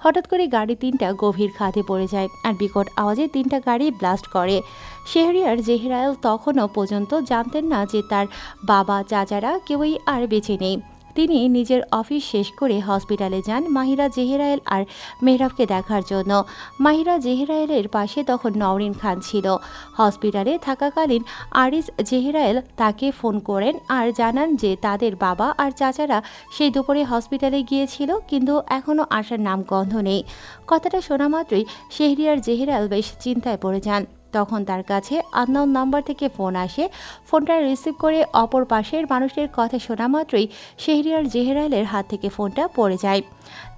হঠাৎ করে গাড়ি তিনটা গভীর খাদে পড়ে যায় আর বিকট আওয়াজে তিনটা গাড়ি ব্লাস্ট করে। শেহরিয়ার জেহরায়েল তখনও পর্যন্ত জানতেন না যে তার বাবা চাচারা কেউই আর বেঁচে নেই। তিনি নিজের অফিস শেষ করে হসপিটালে যান মাহিরা জেহরায়েল আর মেহরাবকে দেখার জন্য। মাহিরা জেহরায়েলের পাশে তখন নওরিন খান ছিল। হসপিটালে থাকাকালীন আরিস জেহরায়েল তাকে ফোন করেন আর জানান যে তাদের বাবা আর চাচারা সেই দুপুরে হসপিটালে গিয়েছিল, কিন্তু এখনও আসার নাম গন্ধ নেই। কথাটা শোনা মাত্রই শেহরিয়ার জেহরায়েল বেশ চিন্তায় পড়ে যান। তখন তার কাছে আননোন নাম্বার থেকে ফোন আসে। ফোনটা রিসিভ করে অপর পাশের মানুষের কথা শোনা মাত্রই শেহরিয়ার জেহরায়েলের হাত থেকে ফোনটা পড়ে যায়।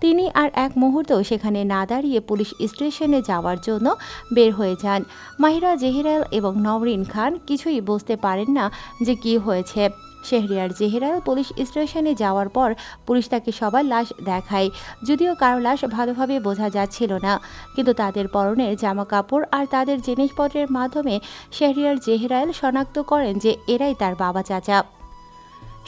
তিনি আর এক মুহূর্তও সেখানে না দাঁড়িয়ে পুলিশ স্টেশনে যাওয়ার জন্য বের হয়ে যান। মাহিরা জেহরায়েল এবং নওরিন খান কিছুই বুঝতে পারেন না যে কি হয়েছে। শেহরিয়ার জেহরায়েল পুলিশ স্টেশনে যাওয়ার পর পুলিশ তাকে সবার লাশ দেখায়। যদিও কারো লাশ ভালোভাবে বোঝা যাচ্ছিল না, কিন্তু তাদের পরনের জামা কাপড় আর তাদের জিনিসপত্রের মাধ্যমে শেহরিয়ার জেহরায়েল শনাক্ত করেন যে এরাই তার বাবা চাচা।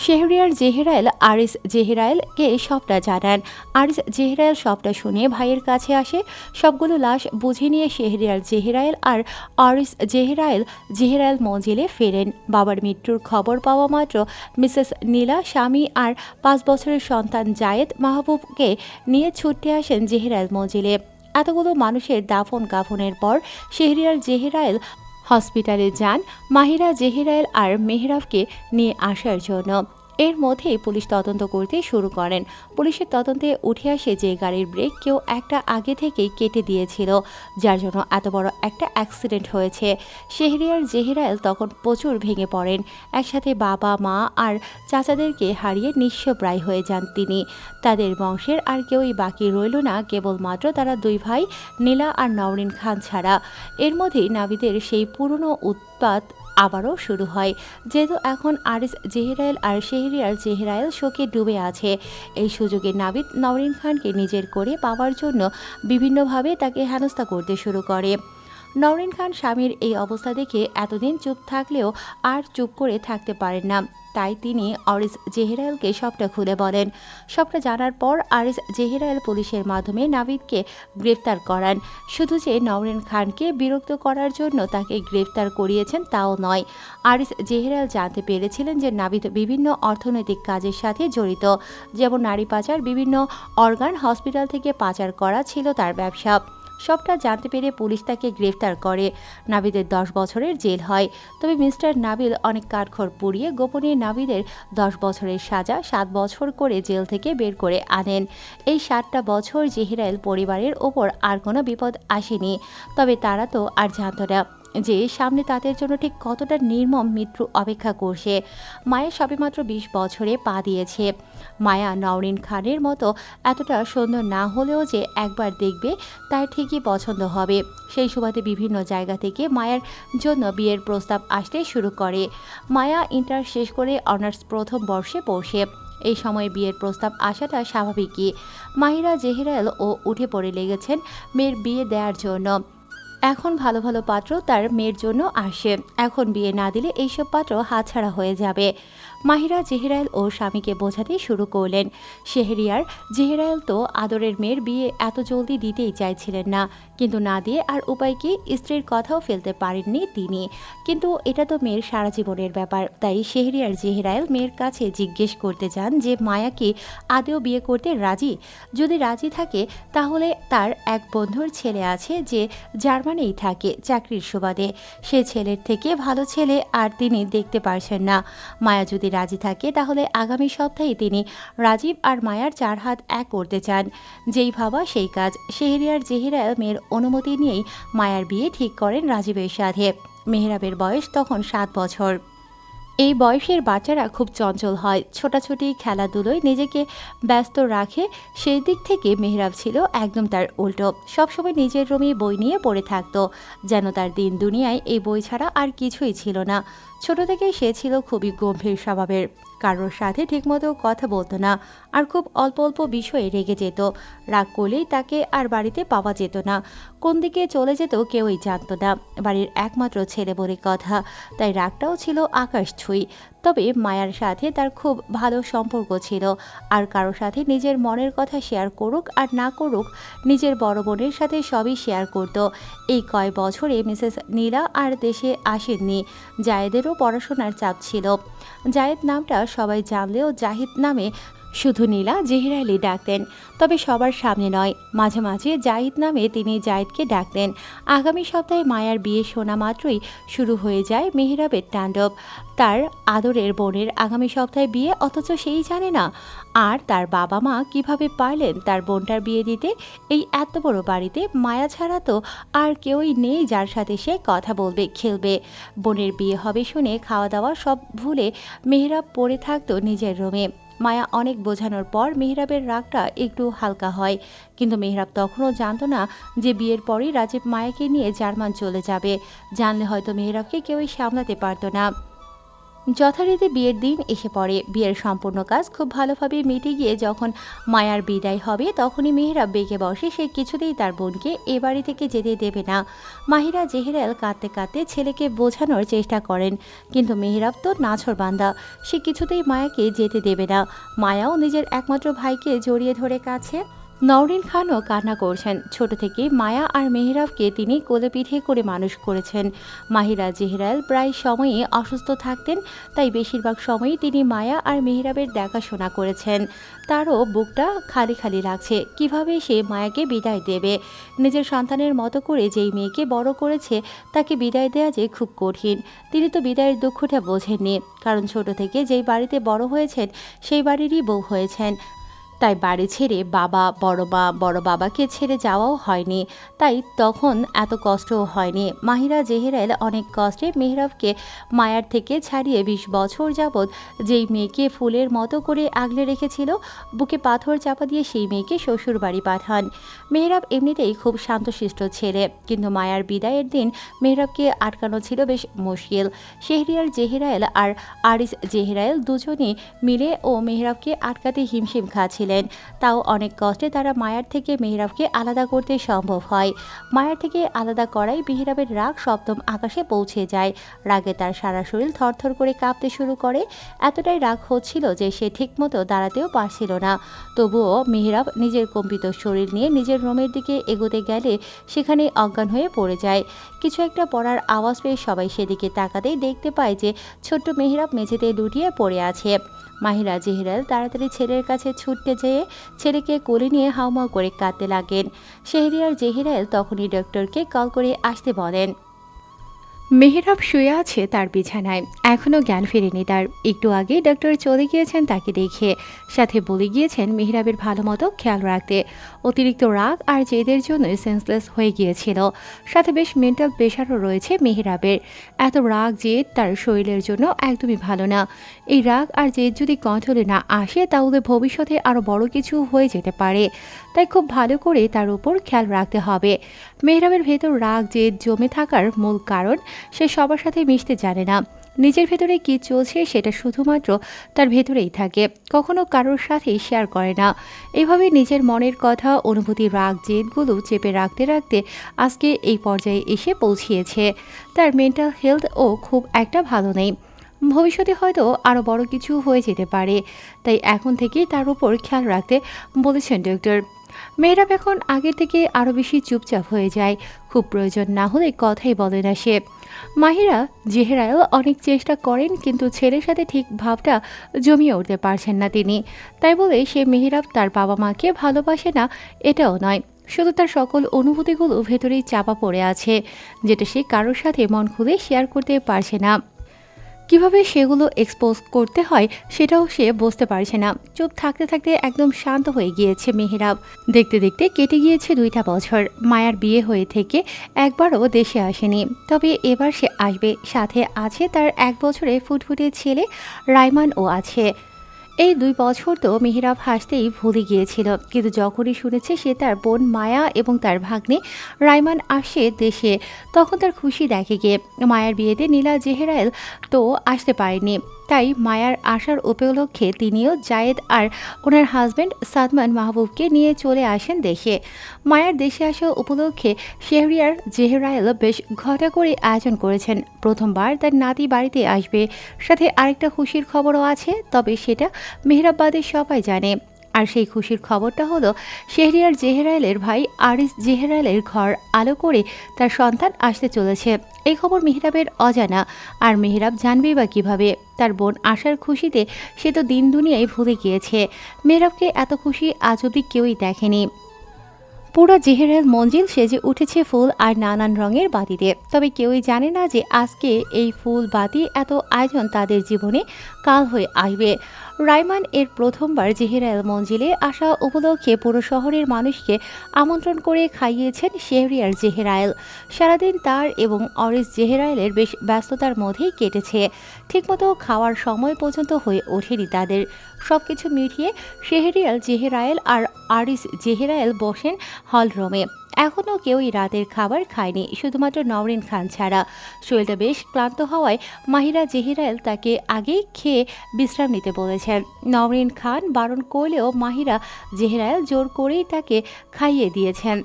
শেহরিয়ার জেহরায়েল আরিস জেহরায়েলকে সবটা জানান। আরিস জেহরায়েল সবটা শুনে ভাইয়ের কাছে আসে। সবগুলো লাশ বুঝে নিয়ে শেহরিয়ার জেহরায়েল আর আরিস জেহরায়েল মঞ্জিলে ফেরেন। বাবার মৃত্যুর খবর পাওয়া মাত্র মিসেস নীলা স্বামী আর 5 বছরের সন্তান জায়েদ মাহবুবকে নিয়ে ছুটে আসেন জেহরায়েল মঞ্জিলে। এতগুলো মানুষের দাফন কাফনের পর শেহরিয়ার জেহরায়েল হসপিটালে যান মাহিরা জেহরায়েল আর মেহরাবকে নিয়ে আসার জন্য। এর মধ্যেই পুলিশ তদন্ত করতে শুরু করেন। পুলিশের তদন্তে উঠে আসে যে গাড়ির ব্রেক কেউ একটা আগে থেকেই কেটে দিয়েছিল, যার জন্য এত বড় একটা অ্যাক্সিডেন্ট হয়েছে। শেহরিয়ার জেহরায়েল তখন প্রচুর ভেঙে পড়েন। একসাথে বাবা মা আর চাচাদেরকে হারিয়ে নিঃস্বপ্রায় হয়ে যান তিনি। তাদের বংশের আর কেউই বাকি রইল না, কেবলমাত্র তারা দুই ভাই নীলা আর নওরিন খান ছাড়া। এর মধ্যেই নাবিদের সেই পুরনো উৎপাত আবারও শুরু হয়। যেহেতু এখন আরিস জেহরায়েল আর শেহরিয়ার জেহরায়েল শোকে ডুবে আছে, এই সুযোগে নাবিদ নওরিন খানকে নিজের করে পাওয়ার জন্য বিভিন্নভাবে তাকে হেনস্থা করতে শুরু করে। নওরিন খান স্বামীর এই অবস্থা দেখে এতদিন চুপ থাকলেও আর চুপ করে থাকতে পারেন না। তাই তিনি আরিস জেহরায়েলকে সবটা খুলে বলেন। সবটা জানার পর আরিস জেহরায়েল পুলিশের মাধ্যমে নাবিদকে গ্রেফতার করান। শুধু যে নওরিন খানকে বিরক্ত করার জন্য তাকে গ্রেফতার করিয়েছেন তাও নয়, আরিস জেহরায়েল জানতে পেরেছিলেন যে নাবিদ বিভিন্ন অর্থনৈতিক কাজের সাথে জড়িত, যেমন নারী পাচার, বিভিন্ন অর্গান হসপিটাল থেকে পাচার করা ছিল তার ব্যবসা। সবটা জানতে পেরে পুলিশ তাকে গ্রেফতার করে। নাবিদের 10 বছরের জেল হয়। তবে মিস্টার নাবিল অনেক কাঠখড় পুড়িয়ে গোপনে নাবিদের 10 বছরের সাজা 7 বছর করে জেল থেকে বের করে আনেন। এই 7টা বছর জেহরায়েল পরিবারের ওপর আর কোনো বিপদ আসেনি। তবে তারা তো আর জানত না যে সামনে তাদের জন্য ঠিক কতটা নির্মম মৃত্যু অপেক্ষা করছে। মায়া সবেমাত্র 20 বছরে পা দিয়েছে। মায়া নওরিন খানের মতো এতটা সুন্দর না হলেও যে একবার দেখবে তার ঠিকই পছন্দ হবে। সেই সুবাদে বিভিন্ন জায়গা থেকে মায়ার জন্য বিয়ের প্রস্তাব আসতে শুরু করে। মায়া ইন্টার শেষ করে অনার্স প্রথম বর্ষে পড়ছে। এই সময় বিয়ের প্রস্তাব আসাটা স্বাভাবিকই। মাহিরা জেহরায়েল ও উঠে পড়ে লেগেছেন মেয়ের বিয়ে দেওয়ার জন্য। এখন ভালো ভালো পাত্র তার মেয়ের জন্য আসে। এখন বিয়ে না দিলে এইসব পাত্র হাতছাড়া হয়ে যাবে। মাহিরা জেহরায়েল ও স্বামীকে বোঝাতে শুরু করলেন। শেহরিয়ার জেহরায়েল তো আদরের মেয়ের বিয়ে এত জলদি দিতেই চাইছিলেন না, কিন্তু না দিয়ে আর উপায় কি, স্ত্রীর কথাও ফেলতে পারেননি তিনি। কিন্তু এটা তো মেয়ের সারা জীবনের ব্যাপার। তাই শেহরিয়ার জেহরায়েল মেয়ের কাছে জিজ্ঞেস করতে চান যে মায়া কি আদেও বিয়ে করতে রাজি। যদি রাজি থাকে তাহলে তার এক বন্ধুর ছেলে আছে যে জার্মানিই থাকে চাকরির সুবাদে। সে ছেলের থেকে ভালো ছেলে আর তিনি দেখতে পারছেন না। মায়া যদি রাজি থাকে তাহলে আগামী সপ্তাহে তিনি রাজীব আর মায়ার 4 হাত এক করতে চান। যেই ভাবা সেই কাজ। শেহরিয়ার জেহরায়েল মেয়ের অনুমতি নিয়েই মায়ার বিয়ে ঠিক করেন রাজীবের সাথে। মেহরাবের বয়স তখন 7 বছর। এই বয়সের বাচ্চারা খুব চঞ্চল হয়, ছোটাছুটি খেলাধুলোয় নিজেকে ব্যস্ত রাখে। সেই দিক থেকে মেহরাব ছিল একদম তার উল্টো। সবসময় নিজের রুমে বই নিয়ে পড়ে থাকতো, যেন তার দিন দুনিয়ায় এই বই ছাড়া আর কিছুই ছিল না। ছোট থেকেই সে ছিল খুবই গম্ভীর স্বভাবের, কারোর সাথে ঠিকমতো কথা বলতো না আর খুব অল্প অল্প বিষয়ে রেগে যেত। রাগ করলেই তাকে আর বাড়িতে পাওয়া যেত না, কোন দিকে চলে যেত কেউই জানত না। বাড়ির একমাত্র ছেলে বলে কথা, তাই রাগটাও ছিল আকাশ ছুঁই। তবে মায়ার সাথে তার খুব ভালো সম্পর্ক ছিল। আর কারো সাথে নিজের মনের কথা শেয়ার করুক আর না করুক, নিজের বড় বোনের সাথে সবই শেয়ার করত। এই কয় বছরে মিসেস নীলা আর দেশে আসেননি। জায়েদেরও পড়াশোনার চাপ ছিল। জায়েদ নামটা সবাই জানলেও জাহিদ নামে শুধু নীলা জেহেরাইলি ডাকতেন। তবে সবার সামনে নয়, মাঝে মাঝে জাহিদ নামে তিনি জায়েদকে ডাকতেন। আগামী সপ্তাহে মায়ার বিয়ে শোনা মাত্রই শুরু হয়ে যায় মেহরাবের তাণ্ডব। তার আদরের বোনের আগামী সপ্তাহে বিয়ে, অথচ সেই জানে না। আর তার বাবা মা কিভাবে পারলেন তার বোনটার বিয়ে দিতে? এই এত বড় বাড়িতে মায়া ছাড়া তো আর কেউই নেই যার সাথে সে কথা বলবে, খেলবে। বোনের বিয়ে হবে শুনে খাওয়া দাওয়া সব ভুলে মেহরাব পড়ে থাকতো নিজের রুমে। মায়া অনেক বোঝানোর পর মেহরাবের রাগটা একটু হালকা হয়, কিন্তু মেহরাব তখনও জানতো না যে বিয়ের পরই রাজীব মায়াকে নিয়ে জার্মান চলে যাবে। জানলে হয়তো মেহরাবকে কেউই সামলাতে পারতো না। যথারীতি বিয়ের দিন এসে পড়ে। বিয়ের সম্পূর্ণ কাজ খুব ভালোভাবে মিটে গিয়ে যখন মায়ার বিদায় হবে, তখনই মেহরাব বেঁকে বসে সে কিছুতেই তার বোনকে এ বাড়ি থেকে যেতে দেবে না। মাহিরা জেহেরাল কাঁদতে কাঁদতে ছেলেকে বোঝানোর চেষ্টা করেন, কিন্তু মেহরাব তো নাছোড়বান্দা, সে কিছুতেই মায়াকে যেতে দেবে না। মায়াও নিজের একমাত্র ভাইকে জড়িয়ে ধরে কাছে। নওরিন খানও কান্না করছেন। ছোট থেকে মায়া আর মেহরাবকে তিনি কোলে পিঠে করে মানুষ করেছেন। মাহিরা জেহরাল প্রায় সময়ই অসুস্থ থাকতেন, তাই বেশিরভাগ সময়ই তিনি মায়া আর মেহরাবের দেখাশোনা করেছেন। তারও বুকটা খালি খালি লাগছে। কিভাবে সে মায়াকে বিদায় দেবে? নিজের সন্তানের মতো করে যেই মেয়েকে বড় করেছে তাকে বিদায় দেওয়া যে খুব কঠিন। তিনি তো বিদায়ের দুঃখটা বোঝেননি, কারণ ছোট থেকে যেই বাড়িতে বড় হয়েছেন সেই বাড়িরই বউ হয়েছেন। তাই বাড়ি ছেড়ে বাবা, বড় মা, বড় বাবাকে ছেড়ে যাওয়াও হয়নি। তাই তখন এত কষ্টও হয়নি। মাহিরা জেহেরাল অনেক কষ্টে মেহরাবকে মায়ার থেকে ছাড়িয়ে ২০ বছর যাবৎ যেই মেয়েকে ফুলের মতো করে আগলে রেখেছিল, বুকে পাথর চাপা দিয়ে সেই মেয়েকে শ্বশুর বাড়ি পাঠান। মেহরাব এমনিতেই খুব শান্তশিষ্ট ছেলে, কিন্তু মায়ার বিদায়ের দিন মেহরাবকে আটকানো ছিল বেশ মুশকিল। শেহরিয়ার জেহেরাল আর আরিস জেহেরাল দুজনই মিলে ও মেহরাবকে আটকাতে হিমশিম খাচ্ছিলেন। তাও অনেক কষ্টে তারা মায়ার থেকে মেহরাবকে আলাদা করতে সম্ভব হয়। মায়ার থেকে আলাদা করাই মেহরাবের রাগ সপ্তম আকাশে পৌঁছে যায়। রাগে তার সারা শরীর থরথর করে কাঁপতে শুরু করে। এতটাই রাগ হচ্ছিল যে সে ঠিকমতো দাঁড়াতেও পারছিল না। তবুও মেহরাব নিজের কম্পিত শরীর নিয়ে নিজের রুমের দিকে এগোতে গেলে সেখানে অজ্ঞান হয়ে পড়ে যায়। কিছু একটা পড়ার আওয়াজ পেয়ে সবাই সেদিকে তাকাতেই দেখতে পায় যে ছোট্ট মেহরাব মেঝেতে লুটিয়ে পড়ে আছে। মাহিরা জেহেরাল তাড়াতাড়ি ছেলের কাছে ছুটতে যেয়ে ছেলেকে কোলে নিয়ে হাউমাউ করে কাঁদতে লাগেন। শেহরিয়ার জেহেরাল তখনই ডক্টরকে কল করে আসতে বলেন। মেহরাব শুয়ে আছে তার বিছানায়, এখনও জ্ঞান ফেরেনি তার। একটু আগে ডক্টর চলে গিয়েছেন তাকে দেখে, সাথে বলে গিয়েছেন মেহরাবের ভালো মতো খেয়াল রাখতে। অতিরিক্ত রাগ আর জেদের জন্য সেন্সলেস হয়ে গিয়েছিল, সাথে বেশ মেন্টাল প্রেশারও রয়েছে মেহরাবের। এত রাগ জেদ তার শরীরের জন্য একদমই ভালো না। এই রাগ আর জেদ যদি কন্ট্রোলে না আসে তাহলে ভবিষ্যতে আরও বড় কিছু হয়ে যেতে পারে। তাই খুব ভালো করে তার উপর খেয়াল রাখতে হবে। মেহরাবের ভেতর রাগ জেদ জমে থাকার মূল কারণ সে সবার সাথে মিশতে জানে না। নিজের ভেতরে কী চলছে সেটা শুধুমাত্র তার ভেতরেই থাকে, কখনো কারোর সাথেই শেয়ার করে না। এভাবে নিজের মনের কথা, অনুভূতি, রাগ জেদগুলো চেপে রাখতে রাখতে আজকে এই পর্যায়ে এসে পৌঁছিয়েছে। তার মেন্টাল হেলথও খুব একটা ভালো নেই। ভবিষ্যতে হয়তো আরও বড় কিছু হয়ে যেতে পারে। তাই এখন থেকেই তার উপর খেয়াল রাখতে বলেছেন ডক্টর। মেয়েরা এখন আগের থেকে আরও বেশি চুপচাপ হয়ে যায়। খুব প্রয়োজন না হলে কথাই বলে না সে। মাহিরা জেহেরাও অনেক চেষ্টা করেন, কিন্তু ছেলের সাথে ঠিক ভাবটা জমিয়ে উঠতে পারছেন না তিনি। তাই বলে সে মেহরাব তার বাবা মাকে ভালোবাসে না এটাও নয়, শুধু তার সকল অনুভূতিগুলো ভেতরেই চাপা পড়ে আছে, যেটা সে কারোর সাথে মন খুলে শেয়ার করতে পারছে না। কিভাবে সেগুলো এক্সপোজ করতে হয় সেটাও সে বুঝতে পারছে না। চুপ থাকতে থাকতে একদম শান্ত হয়ে গিয়েছে মেহরাব। দেখতে দেখতে কেটে গিয়েছে 2টা বছর। মায়ার বিয়ে হয়ে থেকে একবারও দেশে আসেনি, তবে এবার সে আসবে। সাথে আছে তার 1 বছরের ফুটফুটে ছেলে রাইমানও আছে। এই ২ বছর তো মেহেরাব হাসতেই ভুলে গিয়েছিল, কিন্তু যখনই শুনেছে সে তার বোন মায়া এবং তার ভাগ্নে রাইমান আসে দেশে, তখন তার খুশি দেখে গিয়ে। মায়ার বিয়েতে নীলা জেহেরায়েল তো আসতে পারেনি, তাই মায়ার আসার উপলক্ষে তিনিও জায়েদ আর ওনার হাজব্যান্ড সাদমান মাহবুবকে নিয়ে চলে আসেন দেশে। মায়ার দেশে আসা উপলক্ষে শেহরিয়ার জেহেরায়েল বেশ ঘটা করে আয়োজন করেছেন। প্রথমবার তার নাতি বাড়িতে আসবে, সাথে আরেকটা খুশির খবরও আছে, তবে সেটা মেহরাবাদের সবাই জানে। আর সেই খুশির খবরটা হলো শেহরিয়ার জেহেরায়েলের ভাই আরিস জেহেরায়েলের ঘর আলো করে তার সন্তান আসতে চলেছে। এই খবর মেহরাবের অজানা, আর মেহরাব জানবেই বা কিভাবে? তার বোন আসার খুশিতে সে তো দিন দুনিয়ায় ভুলে গিয়েছে। মেহরাবকে এত খুশি আজ অব্দি কেউই দেখেনি। পুরো জেহেরাল মঞ্জিল সেজে উঠেছে ফুল আর নানান রঙের বাতিতে, তবে কেউই জানে না যে আজকে এই ফুল বাতি এত আয়োজন তাদের জীবনে কাল হয়ে আসবে। রাইমান এর প্রথমবার জেহেরাল মঞ্জিলে আসা উপলক্ষে পুরো শহরের মানুষকে আমন্ত্রণ করে খাইয়েছেন শেহরিয়ার জেহেরায়েল। সারাদিন তার এবং অরিস জেহেরায়েলের বেশ ব্যস্ততার মধ্যেই কেটেছে। ঠিকমতো খাওয়ার সময় পর্যন্ত হয়ে ওঠেনি তাদের। সবকিছু মিটিয়ে শেহরিয়াল জেহেরায়েল আর আরিস জেহেরায়েল বসেন হলরুমে। এখনও কেউই রাতের খাবার খায়নি, শুধুমাত্র নওরিন খান ছাড়া। শরীরটা বেশ ক্লান্ত হওয়ায় মাহিরা জেহেরায়েল তাকে আগেই খেয়ে বিশ্রাম নিতে বলেছেন। নওরিন খান বারণ করলেও মাহিরা জেহেরায়েল জোর করেই তাকে খাইয়ে দিয়েছেন।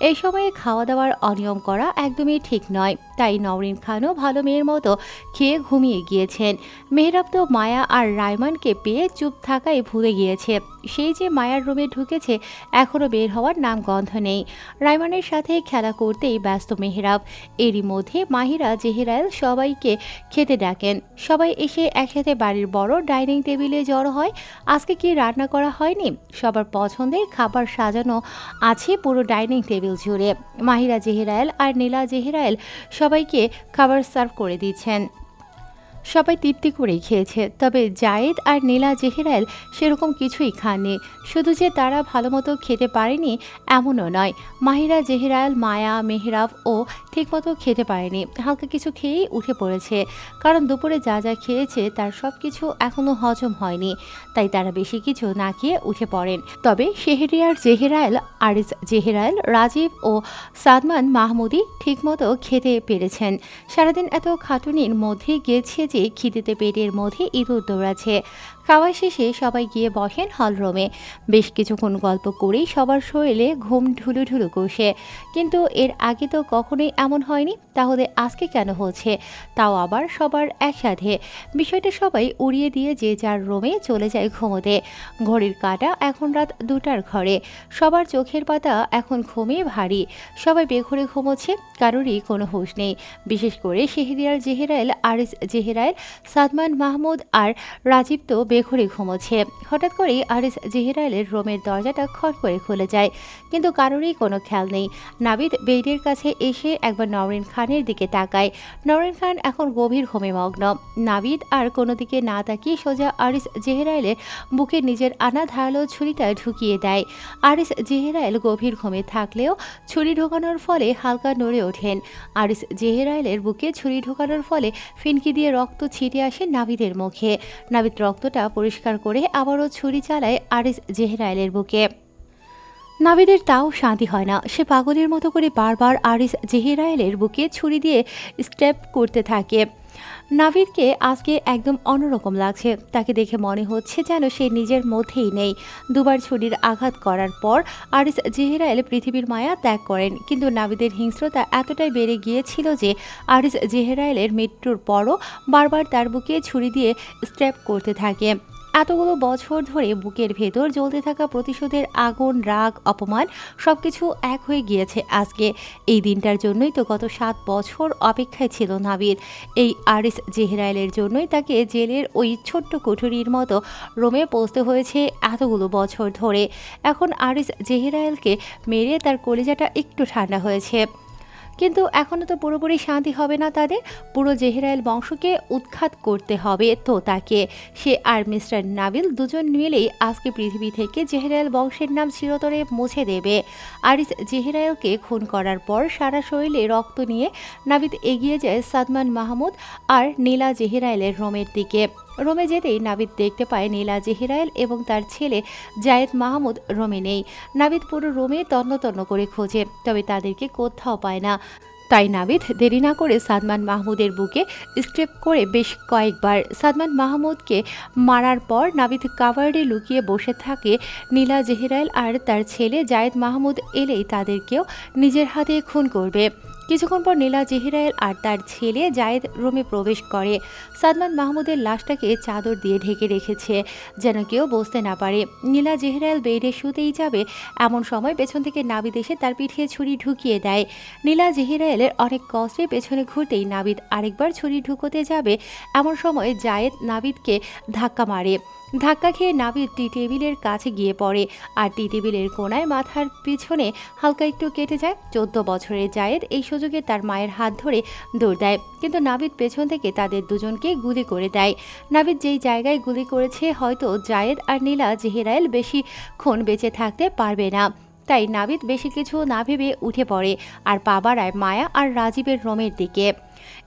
এই সময়ে খাওয়া দাওয়ার অনিয়ম করা একদমই ঠিক নয়, তাই নওরিন খানও ভালো মেয়ের মতো খেয়ে ঘুমিয়ে গিয়েছেন। মেহরাব তো মায়া আর রায়মানকে পেয়ে চুপ থাকায় ভুলে গিয়েছে। সেই যে মায়ার রুমে ঢুকেছে, এখনও বের হওয়ার নাম গন্ধ নেই। রায়মানের সাথে খেলা করতেই ব্যস্ত মেহরাব। এরই মধ্যে মাহিরা জেহেরায়েল সবাইকে খেতে ডাকেন। সবাই এসে একসাথে বাড়ির বড় ডাইনিং টেবিলে জড়ো হয়। আজকে কি রান্না করা হয়নি? সবার পছন্দের খাবার সাজানো আছে পুরো ডাইনিং টেবিল জুড়ে। মাহিরা জেহেরায়েল আর নীলা জেহেরায়েল সবাইকে খাবার সার্ভ করে দিচ্ছেন। সবাই তৃপ্তি করেই খেয়েছে, তবে জায়েদ আর নীলা জেহেরায়েল সেরকম কিছুই খাননি। শুধু যে তারা ভালোমতো খেতে পারেনি এমনও নয়, মাহিরা জেহেরায়েল, মায়া, মেহরাব ও ঠিকমতো খেতে পারেনি। হালকা কিছু খেয়েই উঠে পড়েছে, কারণ দুপুরে যা যা খেয়েছে তার সব কিছু এখনও হজম হয়নি, তাই তারা বেশি কিছু না খেয়ে উঠে পড়েন। তবে শেহরিয়ার জেহেরায়েল, আরিস জেহেরায়েল, রাজীব ও সাদমান মাহমুদি ঠিকমতো খেতে পেরেছেন। সারাদিন এত খাটুনির মধ্যে গিয়েছে যে খিদেতে পেটের মধ্যে ইঁদুর দৌড়াচ্ছে। খাওয়া শেষে সবাই গিয়ে বসেন হলরুমে। বেশ কিছুক্ষণ গল্প করেই সবার শরীরে ঘুম ঢুলু ঢুলু করছে, কিন্তু এর আগে তো কখনোই এমন হয়নি। তাহলে আজকে কেন হচ্ছে, তাও আবার সবার একসাথে? বিষয়টা সবাই উড়িয়ে দিয়ে যে যার রুমে চলে যায় ঘুমোতে। ঘড়ির কাঁটা এখন রাত 2টার ঘরে। সবার চোখের পাতা এখন ঘুমে ভারী। সবাই বেঘরে ঘুমোচ্ছে, কারোরই কোনো হুঁশ নেই। বিশেষ করে শেহরিয়ার জেহেরায়েল, আরিস জেহেরায়েল, সাদমান মাহমুদ আর রাজীব তো বেঘরে ঘুমোচ্ছে। হঠাৎ করেই আরিস জেহেরায়েলের রুমের দরজাটা খট করে খুলে যায়, কিন্তু কারোরই কোনো খেয়াল নেই। নাবিদ বেডের কাছে এসে একবার নওরিন খানের দিকে তাকায়। নওরিন খান এখন গভীর ঘুমে মগ্ন। নাবিদ আর কোনো দিকে না তাকিয়ে সোজা আরিস জেহেরায়েলের বুকে নিজের আনা ধারালো ছুরিটা ঢুকিয়ে দেয়। আরিস জেহেরায়েল গভীর ঘুমে থাকলেও ছুরি ঢোকানোর ফলে হালকা নড়ে ওঠেন। আরিস জেহেরায়েলের বুকে ছুরি ঢোকানোর ফলে ফিনকি দিয়ে রক্ত ছিটে আসে নাবিদের মুখে। নাবিদ রক্তটা পরিষ্কার করে আবারও ছুরি চালায় আরিস জেহেরায়েলের বুকে। নাবিদের তাও শান্তি হয় না। সে পাগলের মতো করে বারবার আরিস জেহেরায়েলের বুকে ছুরি দিয়ে স্টেপ করতে থাকে। নাবিদকে আজকে একদম অন্যরকম লাগছে। তাকে দেখে মনে হচ্ছে যেন সে নিজের মধ্যেই নেই। দুবার ছুরির আঘাত করার পর আরিস জেহেরায়েল পৃথিবীর মায়া ত্যাগ করেন, কিন্তু নাবিদের হিংস্রতা এতটাই বেড়ে গিয়েছিল যে আরিস জেহেরায়েলের মৃত্যুর পরও বারবার তার বুকে ছুরি দিয়ে স্ট্যাব করতে থাকে। এতগুলো বছর ধরে বুকের ভেতর জ্বলতে থাকা প্রতিশোধের আগুন, রাগ, অপমান সবকিছু এক হয়ে গিয়েছে আজকে। এই দিনটার জন্যই তো গত 7 বছর অপেক্ষায় ছিল নাবিদ। এই আরিস জেহেরায়েলের জন্যই তাকে জেলের ওই ছোট্ট কুঠুরির মতো রোমে পৌঁছতে হয়েছে এতগুলো বছর ধরে। এখন আরিস জেহেরায়েলকে মেরে তার কলিজাটা একটু ঠান্ডা হয়েছে, কিন্তু এখনও তো পুরোপুরি শান্তি হবে না তাদের। পুরো জেহেরায়েল বংশকে উৎখাত করতে হবে তো তাকে। সে আর মিস্টার নাবিল দুজন মিলেই আজকে পৃথিবী থেকে জেহেরায়েল বংশের নাম চিরতরে মুছে দেবে। আরিস জেহেরায়েলকে খুন করার পর সারা শরীরে রক্ত নিয়ে নাবিদ এগিয়ে যায় সাদমান মাহমুদ আর নীলা জেহেরায়েলের রুমের দিকে। রুমে যেতেই নাবিদ দেখতে পায় নীলা জেহিরাইল এবং তার ছেলে জায়েদ মাহমুদ রুমে নেই। নাবিদ পুরো রুমে তন্ন তন্ন করে খোঁজে, তবে তাদেরকে কোথাও পায় না। তাই নাবিদ দেরি না করে সাদমান মাহমুদের বুকে স্টেপ করে বেশ কয়েকবার সাদমান মাহমুদকে মারার পর নাবিদ কাভার্ডে লুকিয়ে বসে থাকে। নীলা জেহিরাইল আর তার ছেলে জায়েদ মাহমুদ এলেই তাদেরকেও নিজের হাতে খুন করবে। কিছুক্ষণ পর নীলা জেহিরাইল আর তার ছেলে জায়েদ রুমে প্রবেশ করে। সাদমান মাহমুদের লাশটাকে চাদর দিয়ে ঢেকে রেখেছে, যেন কেউ বুঝতে না পারে। নীলা জেহিরাইল বেডে শুতেই যাবে, এমন সময় পেছন থেকে নাবিদ এসে তার পিঠে ছুরি ঢুকিয়ে দেয়। নীলা জেহিরাইলের অনেক কষ্টে পেছনে ঘুরতেই নাবিদ আরেকবার ছুরি ঢুকোতে যাবে, এমন সময় জায়েদ নাবিদকে ধাক্কা মারে। ধাক্কা খেয়ে নাবিদ টি টেবিলের কাছে গিয়ে পড়ে, আর টি টেবিলের কোনায় মাথার পিছনে হালকা একটু কেটে যায়। 14 বছরের জায়েদ এই সুযোগে তার মায়ের হাত ধরে দৌড় দেয়, কিন্তু নাবিদ পেছন থেকে তাদের দুজনকে গুলি করে দেয়। নাবিদ যেই জায়গায় গুলি করেছে, হয়তো জায়েদ আর নীলা জেহেরাইল বেশিক্ষণ বেঁচে থাকতে পারবে না। তাই নাবিদ বেশি কিছু না ভেবে উঠে পড়ে আর পা বাড়ায় মায়া আর রাজীবের রুমের দিকে।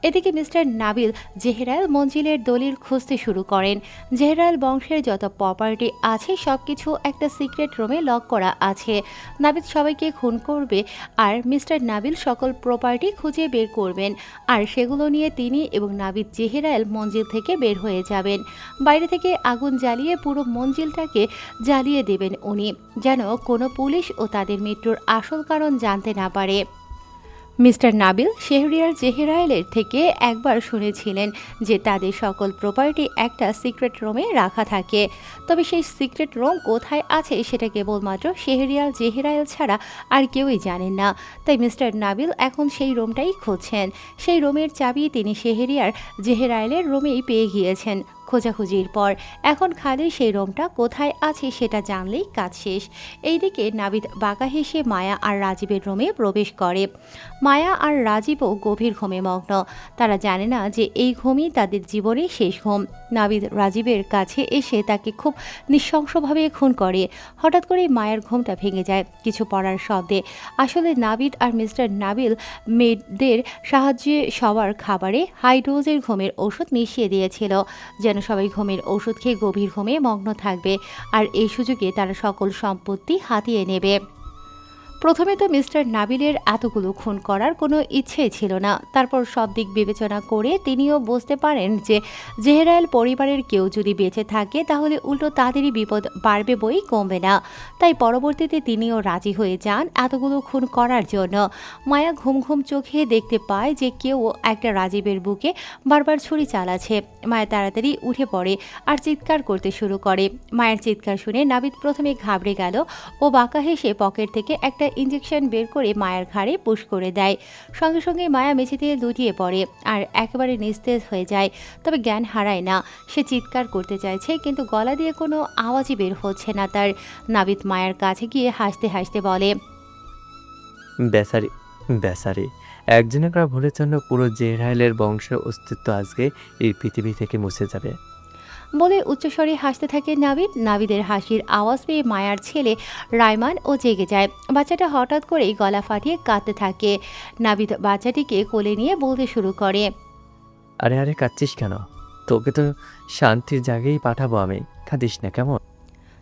এদিকে মিস্টার নাবিল জেহেরাইল মঞ্জিলের দলিল খুঁজতে শুরু করেন। জেহেরাইল বংশের যত প্রপার্টি আছে সবকিছু একটা সিক্রেট রুমে লক করা আছে। নাবিল সবাইকে খুন করবে আর মিস্টার নাবিল সকল প্রপার্টি খুঁজে বের করবেন, আর সেগুলো নিয়ে তিনি এবং নাবিদ জেহেরাইল মঞ্জিল থেকে বের হয়ে যাবেন। বাইরে থেকে আগুন জ্বালিয়ে পুরো মঞ্জিলটাকে জ্বালিয়ে দেবেন উনি, যেন কোনো পুলিশ ও তাদের মৃত্যুর আসল কারণ জানতে না পারে। মিস্টার নাবিল শেহরিয়ার জেহেরাইলের থেকে একবার শুনেছিলেন যে তাদের সকল প্রপার্টি একটা সিক্রেট রুমে রাখা থাকে, তবে সেই সিক্রেট রুম কোথায় আছে সেটা কেবলমাত্র শেহরিয়ার জেহেরাইল ছাড়া আর কেউই জানেন না। তাই মিস্টার নাবিল এখন সেই রুমটাই খুঁজছেন। সেই রুমের চাবি তিনি শেহরিয়ার জেহেরাইলের রুমেই পেয়ে গিয়েছেন। খোঁজাখুঁজির পর এখন খালি সেই রুমটা কোথায় আছে সেটা জানলেই কাজ শেষ। এইদিকে নাবিদ বাঁকা হেসে মায়া আর রাজীবের রুমে প্রবেশ করে। মায়া আর রাজীবও গভীর ঘুমে মগ্ন। তারা জানে না যে এই ঘুমই তাদের জীবনের শেষ ঘুম। নাবিদ রাজীবের কাছে এসে তাকে খুব নৃশংসভাবে খুন করে। হঠাৎ করে মায়ের ঘুমটা ভেঙে যায় কিছু পড়ার শব্দে। আসলে নাবিদ আর মিস্টার নাবিল মেয়েদের সাহায্যে সবার খাবারে হাই ডোজের ঘুমের ওষুধ মিশিয়ে দিয়েছিল, যেন সবাই ঘুমের ওষুধ খেয়ে গভীর ঘুমে মগ্ন থাকবে, আর এই সুযোগে তারা সকল সম্পত্তি হাতিয়ে নেবে। প্রথমে তো মিস্টার নাবিলের এতগুলো খুন করার কোনো ইচ্ছেই ছিল না। তারপর সব দিক বিবেচনা করে তিনিও বুঝতে পারেন যে জেহেরাইল পরিবারের কেউ যদি বেঁচে থাকে তাহলে উল্টো তাদেরই বিপদ বাড়বে বই কমবে না। তাই পরবর্তীতে তিনিও রাজি হয়ে যান এতগুলো খুন করার জন্য। মায়া ঘুম ঘুম চোখে দেখতে পায় যে কেউ একটা রাজীবের বুকে বারবার ছুরি চালাচ্ছে। মায়া তাড়াতাড়ি উঠে পড়ে আর চিৎকার করতে শুরু করে। মায়ের চিৎকার শুনে নাবিদ প্রথমে ঘাবড়ে গেল ও বাঁকা হেসে পকেট থেকে একটা ইঞ্জেকশন বের করে মায়ের ঘাড়ে পুশ করে দেয়। সঙ্গে সঙ্গে মায়া মেঝেতে লুটিয়ে পড়ে আর একেবারে নিস্তেজ হয়ে যায়, তবে জ্ঞান হারায় না। সে চিৎকার করতে চাইছে, কিন্তু গলা দিয়ে কোনো আওয়াজই বের হচ্ছে না তার। নাবিদ মায়ের কাছে গিয়ে হাসতে হাসতে বলে, বেচারি বেচারি, একজন একটা ভুলের জন্য পুরো জেহরাইলের বংশের অস্তিত্ব আজকে এই পৃথিবী থেকে মুছে যাবে। বলে উচ্চস্বরে হাসতে থাকে নাবিদ। নাবিদের হাসির আওয়াজ পেয়ে মায়ার ছেলে রায়মান ও জেগে যায়। বাচ্চাটা হঠাৎ করেই গলা ফাটিয়ে কাঁদতে থাকে। নাবিদ বাচ্চাটিকে কোলে নিয়ে বলতে শুরু করে, আরে আরে, কাঁদছিস কেন? তোকে তো শান্তির জায়গায় পাঠাবো আমি, কাঁদিস না কেমন?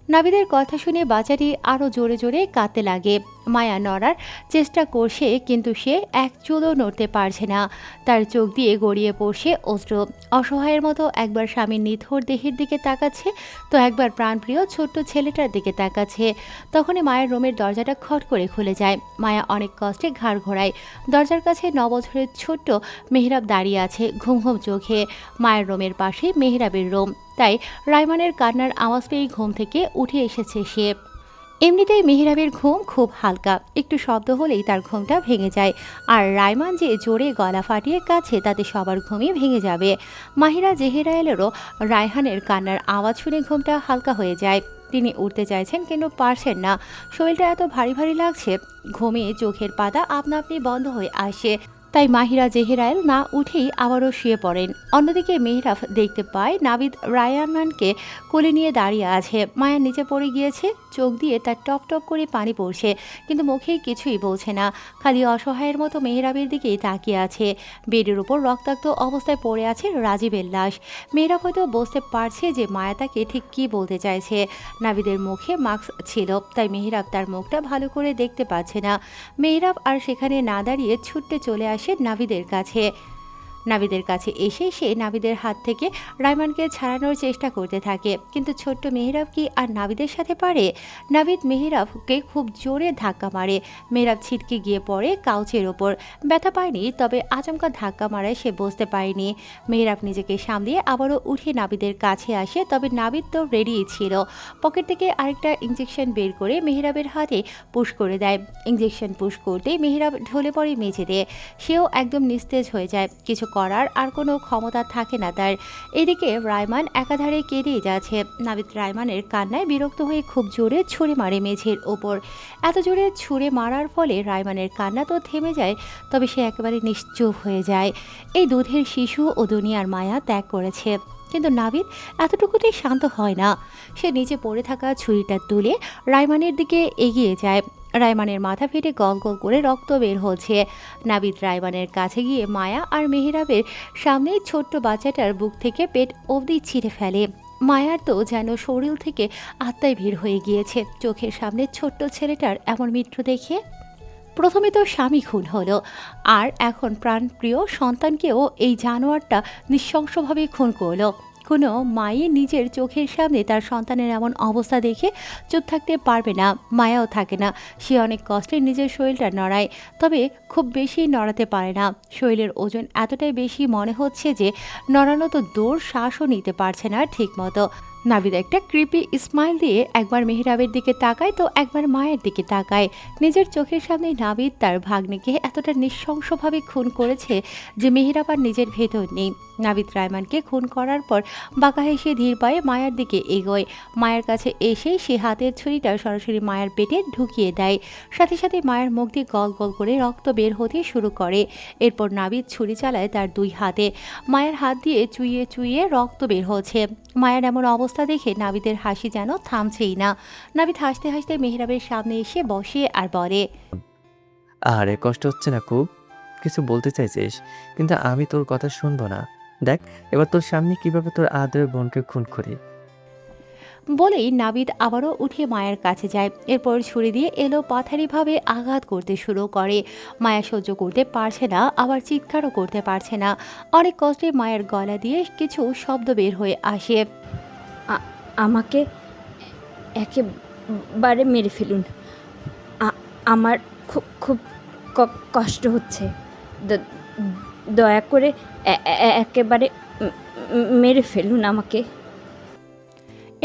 নাবিদের কথা শুনে বাচ্চাটি আরও জোরে জোরে কাঁদতে লাগে। মায়া নড়ার চেষ্টা করছে, কিন্তু সে এক চুলও নড়তে পারছে না। তার চোখ দিয়ে গড়িয়ে পড়ছে অশ্রু। অসহায়ের মতো একবার স্বামীর নিথর দেহের দিকে তাকাচ্ছে, তো একবার প্রাণপ্রিয় ছোট্ট ছেলেটার দিকে তাকাচ্ছে। তখনই মায়ের রুমের দরজাটা খট করে খুলে যায়। মায়া অনেক কষ্টে ঘাড় ঘোরায়। দরজার কাছে 9 বছরের ছোট্ট মেহরাব দাঁড়িয়ে আছে ঘুম ঘুম চোখে। মায়ের রুমের পাশে মেহরাবের রুম, তাই রায়মানের কান্নার আওয়াজ পেয়ে ঘুম থেকে উঠে এসেছে সে। এমনিতেই মেহরাবের ঘুম খুব হালকা, একটু শব্দ হলেই তার ঘুমটা ভেঙে যায়। আর রায়মান যে জোরে গলা ফাটিয়ে কাছে তাতে সবার ঘুমই ভেঙে যাবে। মাহিরা জেহেরাইলেরও রায়হানের কান্নার আওয়াজ শুনে ঘুমটা হালকা হয়ে যায়। তিনি উঠতে চাইছেন, কিন্তু পারছেন না। শরীরটা এত ভারী ভারী লাগছে, ঘুমিয়ে চোখের পাতা আপনা আপনি বন্ধ হয়ে আসে। তাই মাহিরা জেহেরায়েল না উঠেই আবারও শুয়ে পড়েন। অন্যদিকে মেহরাব দেখতে পায় নাবিদ রায়ানকে কোলে নিয়ে দাঁড়িয়ে আছে। মায়া নিচে পড়ে গিয়েছে, চোখ দিয়ে তার টপ টপ করে পানি পড়ছে, কিন্তু মুখে কিছুই বলছে না, খালি অসহায়ের মতো মেহরাবের দিকেই তাকিয়ে আছে। বেডের উপর রক্তাক্ত অবস্থায় পড়ে আছে রাজীবের লাশ। মেহরাব হয়তো বুঝতে পারছে যে মায়া তাকে ঠিক কী বলতে চাইছে। নাবিদের মুখে মাস্ক ছিল, তাই মেহরাব তার মুখটা ভালো করে দেখতে পাচ্ছে না। মেহরাব আর সেখানে না দাঁড়িয়ে ছুটতে চলে আসে নাবিদের কাছে এসে সে নাবিদের হাত থেকে রায়মানকে ছাড়ানোর চেষ্টা করতে থাকে, কিন্তু ছোট্ট মেহরাব কি আর নাবিদের সাথে পারে? নাবিদ মেহরাবকে খুব জোরে ধাক্কা মারে। মেহরাব ছিটকে গিয়ে পড়ে কাউচের ওপর। ব্যথা পায়নি, তবে আচমকা ধাক্কা মারায় সে বুঝতে পারেনি। মেহরাব নিজেকে সামলিয়ে আবারও উঠে নাবিদের কাছে আসে, তবে নাবিদ তো রেডিই ছিল। পকেট থেকে আরেকটা ইঞ্জেকশন বের করে মেহরাবের হাতে পুশ করে দেয়। ইঞ্জেকশন পুশ করতেই মেহরাব ঢলে পড়ে মেঝেতে। সেও একদম নিস্তেজ হয়ে যায়, কিছু করার আর কোনো ক্ষমতা থাকে না তার। এদিকে রায়মান একাধারে কেঁদেই যাচ্ছে। নাবিদ রায়মানের কান্নায় বিরক্ত হয়ে খুব জোরে ছুঁড়ে মারে মেঝের ওপর। এত জোরে ছুঁড়ে মারার ফলে রায়মানের কান্না তো থেমে যায়, তবে সে একেবারে নিশ্চুপ হয়ে যায়। এই দুধের শিশু ও দুনিয়ার মায়া ত্যাগ করেছে, কিন্তু নাবিদ এতটুকুতেই শান্ত হয় না। সে নিচে পড়ে থাকা ছুরিটা তুলে রায়মানের দিকে এগিয়ে যায়। রায়মানের মাথা ফেটে গল গল করে রক্ত বের হচ্ছে। নাবিদ রায়মানের কাছে গিয়ে মায়া আর মেহরাবের সামনে ছোট্ট বাচ্চাটার বুক থেকে পেট অবধি ছিঁড়ে ফেলে। মায়ার তো যেন শরীর থেকে আত্মায় ভিড় হয়ে গিয়েছে চোখের সামনে ছোট্ট ছেলেটার এমন মৃত্যু দেখে। প্রথমে তো স্বামী খুন হলো, আর এখন প্রাণপ্রিয় সন্তানকেও এই জানোয়ারটা নৃশংসভাবে খুন করলো। কোনো মাই নিজের চোখের সামনে তার সন্তানের এমন অবস্থা দেখে চুপ থাকতে পারবে না। মায়াও থাকে না, সে অনেক কষ্টে নিজের শরীরটা নড়ায়, তবে খুব বেশি নড়াতে পারে না। শরীরের ওজন এতটাই বেশি মনে হচ্ছে যে নড়ানো তো দূর, শ্বাসও নিতে পারছে না ঠিক মতো। নাবিদ একটা ক্রিপি স্মাইল দিয়ে একবার মেহরাবের দিকে তাকায় তো একবার মায়ের দিকে তাকায়। নিজের চোখের সামনে নাবিদ তার ভাগ্নিকে এতটা নৃশংসভাবে খুন করেছে যে মেহরাব আর নিজের ভেতর নেই। নাবিদ রায়মানকে খুন করার পর বাঁকা হেসে ধীর পায়ে মায়ের দিকে এগোয়। মায়ের কাছে এসেই সে হাতের ছুরিটা সরাসরি মায়ের পেটে ঢুকিয়ে দেয়। সাথে সাথে মায়ের মুখ দিয়ে গল গল করে রক্ত বের হতে শুরু করে। এরপর নাবিদ ছুরি চালায় তার দুই হাতে। মায়ের হাত দিয়ে চুইয়ে চুইয়ে রক্ত বের হচ্ছে। মায়ের এমন অবস্থা দেখে নাবিদের হাসি যেন থামছেই না। নাবিদ হাসতে হাসতে মেহরাবের সামনে এসে বসে আর বলে, আরে কষ্ট হচ্ছে না খুব? কিছু বলতে চাইছিস, কিন্তু আমি তোর কথা শুনবো না। দেখ এবার তোর সামনে কিভাবে তোর আদরের বোনকে খুন করি। বলেই নাবিদ আবারও উঠে মায়ের কাছে যায়। এরপর ছুরি দিয়ে এলো পাথারিভাবে আঘাত করতে শুরু করে। মায়া সহ্য করতে পারছে না, আবার চিৎকারও করতে পারছে না। অনেক কষ্টে মায়ের গলা দিয়ে কিছু শব্দ বের হয়ে আসে। আমাকে একেবারে মেরে ফেলুন। আমার খুব খুব কষ্ট হচ্ছে। দয়া করে একেবারে মেরে ফেলুন আমাকে।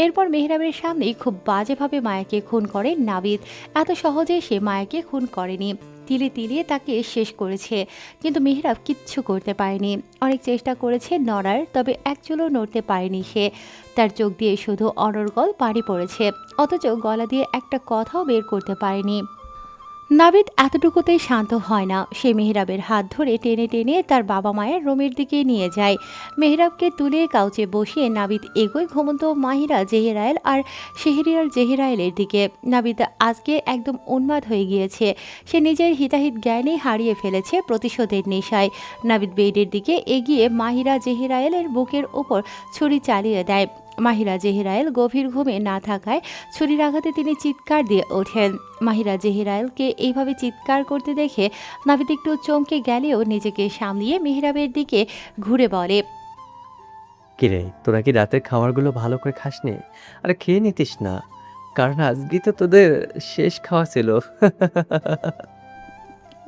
এরপর মেহরাবের সামনেই খুব বাজেভাবে মায়াকে খুন করে নাবিদ। এত সহজে সে মায়াকে খুন করেনি, তিলে তিলে তাকে শেষ করেছে, কিন্তু মেহরাব কিচ্ছু করতে পারেনি। অনেক চেষ্টা করেছে নড়ার, তবে একচুলও নড়তে পারেনি সে। তার চোখ দিয়ে শুধু অনর্গল পানি পড়েছে, অথচ গলা দিয়ে একটা কথাও বের করতে পারেনি। নাবিদ এতটুকুতেই শান্ত হয় না। সে মেহরাবের হাত ধরে টেনে টেনে তার বাবা মায়ের রুমের দিকে নিয়ে যায়। মেহরাবকে তুলে কাউচে বসিয়ে নাবিদ এগোয় ঘুমন্ত মাহিরা জেহেরায়েল আর শেহরিয়ার জেহেরায়েলের দিকে। নাবিদ আজকে একদম উন্মাদ হয়ে গিয়েছে। সে নিজের হিতাহিত জ্ঞানেই হারিয়ে ফেলেছে প্রতিশোধের নেশায়। নাবিদ বেডের দিকে এগিয়ে মাহিরা জেহেরায়েলের বুকের ওপর ছুরি চালিয়ে দেয়। মাহিরা জেহেরায়েল গভীর ঘুমে না থাকায় ছুরির আঘাতে তিনি চিৎকার দিয়ে ওঠেন। মাহিরা জেহেরায়েলকে এইভাবে চিৎকার করতে দেখে নাবিদ একটু চমকে গেলেও নিজেকে সামলিয়ে মেহরাবের দিকে ঘুরে বলে, কিরে তোরা কি রাতের খাবারগুলো ভালো করে খাসনি? আরে খেয়ে নিতিস না, কারণ আজকে তো তোদের শেষ খাওয়া ছিল।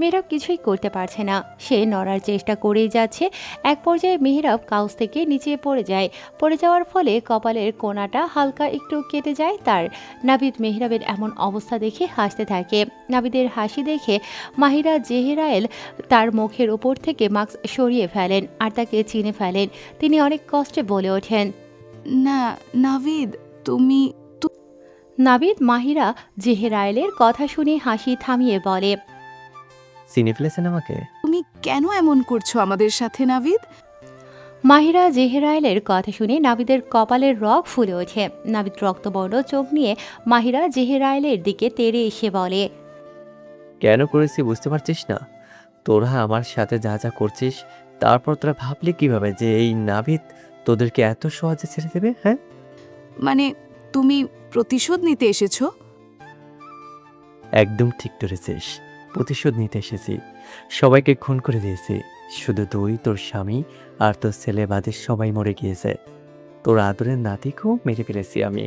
মেহরাব কিছুই করতে পারছে না। সে নড়ার চেষ্টা করেই যাচ্ছে। এক পর্যায়ে মেহরাব কাউচ থেকে নিচে পড়ে যায়। পড়ে যাওয়ার ফলে কপালের কোণাটা হালকা একটু কেটে যায় তার। নাবিদ মেহরাবের এমন অবস্থা দেখে হাসতে থাকে। নাবিদের হাসি দেখে মাহিরা জেহেরায়েল তার মুখের ওপর থেকে মাস্ক সরিয়ে ফেলেন আর তাকে চিনে ফেলেন। তিনি অনেক কষ্টে বলে ওঠেন, না নাভিদ, তুমি নাবিদ মাহিরা জেহেরায়েলের কথা শুনে হাসি থামিয়ে বলে, চিনে ফেলেছেন আমাকে? তুমি কেন এমন করছো আমাদের সাথে নাভিদ? মাহিরা জেহেরাইলের কথা শুনে নাবিদের কপালের রগ ফুলে ওঠে। নাবিদ রক্তবর্ণ চোখ নিয়ে মাহিরা জেহেরাইলের দিকে তেড়ে এসে বলে, কেন করেছি বুঝতে পারছিস না? তোরা আমার সাথে যা যা করছিস, তারপর তোরা ভাবলি কিভাবে যে এই নাভিদ তোদেরকে এত সহজে ছেড়ে দেবে? হ্যাঁ, মানে তুমি প্রতিশোধ নিতে এসেছো? একদম ঠিক ধরেছিস। প্রতিশোধ নিতে এসেছি। সবাইকে খুন করে দিয়েছি। শুধু তুই, তোর স্বামী আর তোর ছেলে বাদে সবাই মরে গিয়েছে। তোর আদরের নাতিকেও মেরে ফেলেছি আমি।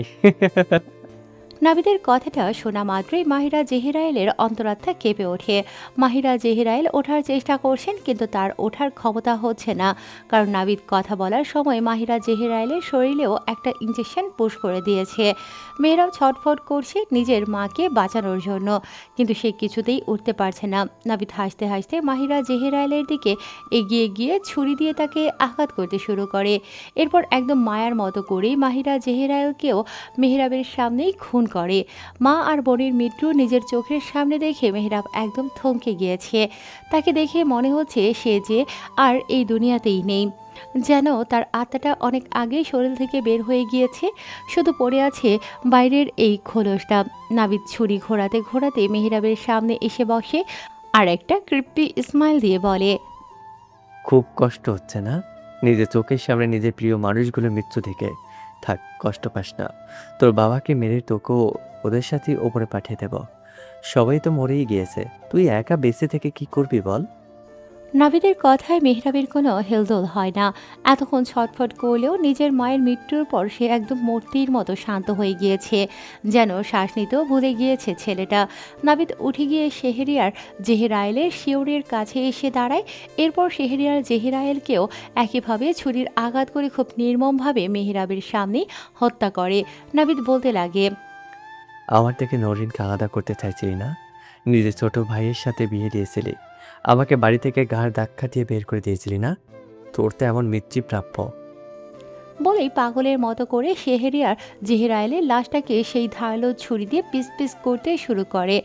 নাবিদের কথাটা শোনা মাত্রই মাহিরা জেহেরাইলের অন্তরাত্মা কেঁপে ওঠে। মাহিরা জেহেরাইল ওঠার চেষ্টা করছেন, কিন্তু তার ওঠার ক্ষমতা হচ্ছে না, কারণ নাবিদ কথা বলার সময় মাহিরা জেহেরাইলের শরীরেও একটা ইঞ্জেকশন পুশ করে দিয়েছে। মেয়েরাও ছটফট করছে নিজের মাকে বাঁচানোর জন্য, কিন্তু সে কিছুতেই উঠতে পারছে না। নাবিদ হাসতে হাসতে মাহিরা জেহেরাইলের দিকে এগিয়ে গিয়ে ছুরি দিয়ে তাকে আঘাত করতে শুরু করে। এরপর একদম মায়ার মতো করেই মাহিরা জেহেরাইলকেও মেহরাবের সামনেই খুন করে। মা আর বোনের মৃত্যু নিজের চোখের সামনে দেখে মেহরাব একদম থমকে গিয়েছে। তাকে দেখে মনে হচ্ছে সে যে আর এই দুনিয়াতেই নেই, যেন তার আত্মাটা অনেক আগেই শরীর থেকে বের হয়ে গিয়েছে, শুধু পড়ে আছে বাইরের এই খোলসটা। নাবিদ ছুরি ঘোরাতে ঘোরাতে মেহরাবের সামনে এসে বসে আর একটা কৃপ্তি স্মাইল দিয়ে বলে, খুব কষ্ট হচ্ছে না নিজের চোখের সামনে নিজের প্রিয় মানুষগুলোর মৃত্যু দেখে? থাক, কষ্ট পাস না। তোর বাবাকে মেরে তোকেও ওদের সাথে ওপরে পাঠিয়ে দেব। সবাই তো মরেই গিয়েছে, তুই একা বেঁচে থেকে কি করবি বল? নাবিদের কথায় মেহরাবের কোনো হেলদোল হয় না। এতক্ষণ ছটফট করলেও নিজের মায়ের মৃত্যুর পর সে একদম মূর্তির মতো শান্ত হয়ে গিয়েছে, যেন শ্বাস নিতেও ভুলে গিয়েছে ছেলেটা। নাবিদ উঠে গিয়ে শেহরিয়ার জেহেরাইলের শিওরের কাছে এসে দাঁড়ায়। এরপর শেহরিয়ার জেহেরাইলকেও একইভাবে ছুরির আঘাত করে খুব নির্মমভাবে মেহরাবের সামনে হত্যা করে। নাবিদ বলতে লাগে, আমার থেকে নরিনকে আলাদা করতে চাইছিলি না? নিজের ছোট ভাইয়ের সাথে বিয়ে দিয়েছিলি, আমাকে বাড়ি থেকে ঘাড় ধাক্কা দিয়ে বের করে দিয়েছিলি না? তোর তো এমন মৃত্যু প্রাপ্য। বলেই পাগলের মতো করে শেহরিয়ার জেহেরাইলের লাশটাকে সেই ধারালো ছুরি দিয়ে পিস পিস করতে শুরু করে।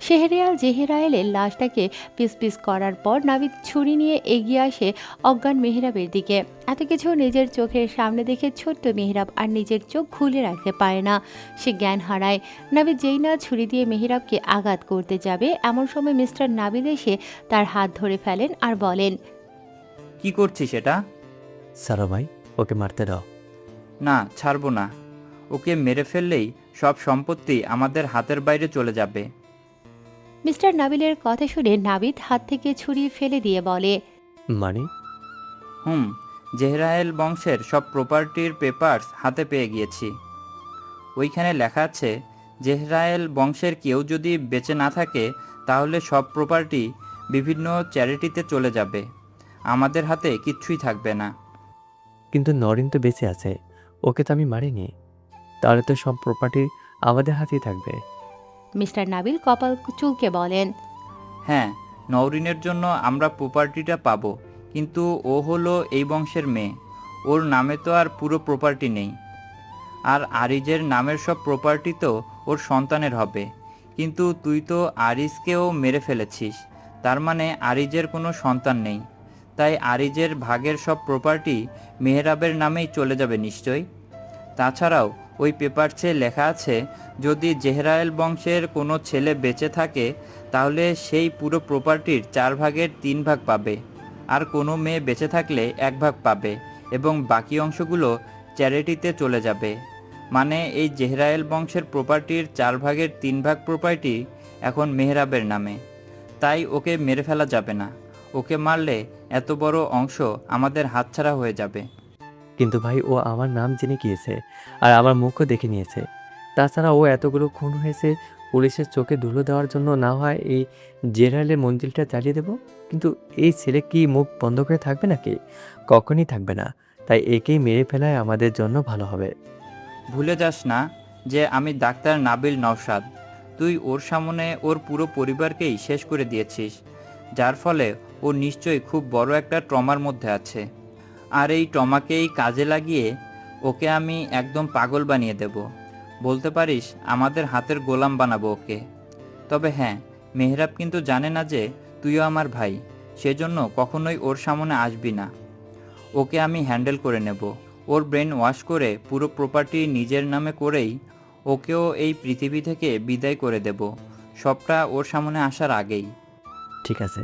শেহরিয়ার জেহেরাইলের লাশটাকে পিস পিস করার পর নাবিদ ছুরি নিয়ে এগিয়ে আসে অজ্ঞান মেহরাবের দিকে। এত কিছু নিজের চোখের সামনে দেখে ছোট্ট মেহরাব আর নিজের চোখ খুলে রাখতে পারে না, সে জ্ঞান হারায়। নাবিদ যেই না ছুরি দিয়ে মেহরাবকে আঘাত করতে যাবে, এমন সময় মিস্টার নাবিদ এসে তার হাত ধরে ফেলেন আর বলেন, কি করছিস এটা? সারা ভাই, ওকে মারতে দাও। না, ছাড়বো না। ওকে মেরে ফেললেই সব সম্পত্তি আমাদের হাতের বাইরে চলে যাবে। মিস্টার নাবিলের কথা শুনে নাবিদ হাত থেকে ছুরি ফেলে দিয়ে বলে, মানে? জেহরায়েল বংশের সব প্রপার্টির পেপারস হাতে পেয়ে গিয়েছি। ওইখানে লেখা আছে, জেহরায়েল বংশের কেউ যদি বেঁচে না থাকে তাহলে সব প্রপার্টি বিভিন্ন চ্যারিটিতে চলে যাবে, আমাদের হাতে কিচ্ছুই থাকবে না। কিন্তু নরিন তো বেঁচে আছে, ওকে তো আমি মারিনি। তাহলে তো সব প্রপার্টি আমাদের হাতেই থাকবে। মিস্টার নাবিল কপাল চুলকে বলেন, হ্যাঁ, নওরিনের জন্য আমরা প্রপার্টিটা পাবো, কিন্তু ও হলো এই বংশের মেয়ে, ওর নামে তো আর পুরো প্রপার্টি নেই। আর আরিজের নামের সব প্রপার্টি তো ওর সন্তানের হবে, কিন্তু তুই তো আরিজকেও মেরে ফেলেছিস, তার মানে আরিজের কোনো সন্তান নেই। তাই আরিজের ভাগের সব প্রপার্টি মেহরাবের নামেই চলে যাবে নিশ্চয়ই। তাছাড়াও ওই পেপারসে লেখা আছে, যদি জেহরায়েল বংশের কোনো ছেলে বেঁচে থাকে তাহলে সেই পুরো প্রপার্টির 4 ভাগের 3 ভাগ পাবে, আর কোনো মেয়ে বেঁচে থাকলে 1 ভাগ পাবে, এবং বাকি অংশগুলো চ্যারিটিতে চলে যাবে। মানে এই জেহরায়েল বংশের প্রপার্টির 4 ভাগের 3 ভাগ প্রপার্টি এখন মেহরাবের নামে। তাই ওকে মেরে ফেলা যাবে না, ওকে মারলে এত বড় অংশ আমাদের হাতছাড়া হয়ে যাবে। কিন্তু ভাই, ও আমার নাম জেনে গিয়েছে আর আমার মুখও দেখে নিয়েছে। তাছাড়া ও এতগুলো খুন হয়েছে পুলিশের চোখে ধুলো দেওয়ার জন্য, না হয় এই জেনারেলের মঞ্জিলটা জ্বালিয়ে দেব। কিন্তু এই ছেলে কি মুখ বন্ধ করে থাকবে নাকি? কখনই থাকবে না। তাই একেই মেরে ফেলায় আমাদের জন্য ভালো হবে। ভুলে যাস না যে আমি ডাক্তার নাবিল নওশাদ। তুই ওর সামনে ওর পুরো পরিবারকেই শেষ করে দিয়েছিস, যার ফলে ও নিশ্চয়ই খুব বড় একটা ট্রমার মধ্যে আছে। আর এই ট্রমাকেই কাজে লাগিয়ে ওকে আমি একদম পাগল বানিয়ে দেব। বলতে পারিস আমাদের হাতের গোলাম বানাবো ওকে। তবে হ্যাঁ, মেহরাব কিন্তু জানে না যে তুইও আমার ভাই, সেজন্য কখনোই ওর সামনে আসবি না। ওকে আমি হ্যান্ডেল করে নেব। ওর ব্রেন ওয়াশ করে পুরো প্রপার্টি নিজের নামে করেই ওকেও এই পৃথিবী থেকে বিদায় করে দেব, সবটা ওর সামনে আসার আগেই। ঠিক আছে,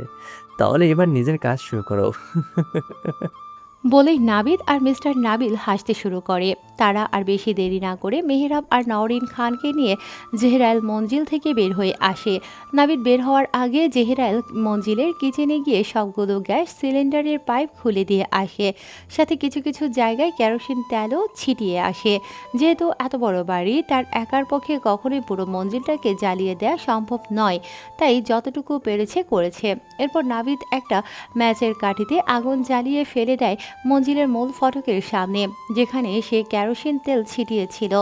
তাহলে এবার নিজের কাজ শুরু করো। বলেই নাবিদ আর মিস্টার নাবিল হাসতে শুরু করে। তারা আর বেশি দেরি না করে মেহরাব আর নওরিন খানকে নিয়ে জেহরাইল মঞ্জিল থেকে বের হয়ে আসে। নাবিদ বের হওয়ার আগে জেহরাইল মঞ্জিলের কিচেনে গিয়ে সবগুলো গ্যাস সিলিন্ডারের পাইপ খুলে দিয়ে আসে, সাথে কিছু কিছু জায়গায় কেরোসিন তেলও ছিটিয়ে আসে। যেহেতু এত বড় বাড়ি, তার একার পক্ষে কখনোই পুরো মঞ্জিলটাকে জ্বালিয়ে দেওয়া সম্ভব নয়, তাই যতটুকু পেরেছে করেছে। এরপর নাবিদ একটা ম্যাচের কাঠিতে আগুন জ্বালিয়ে ফেলে দেয় মঞ্জিলের মূল ফটকের সামনে, যেখানে সে কেরোসিন তেল ছিটিয়েছিল।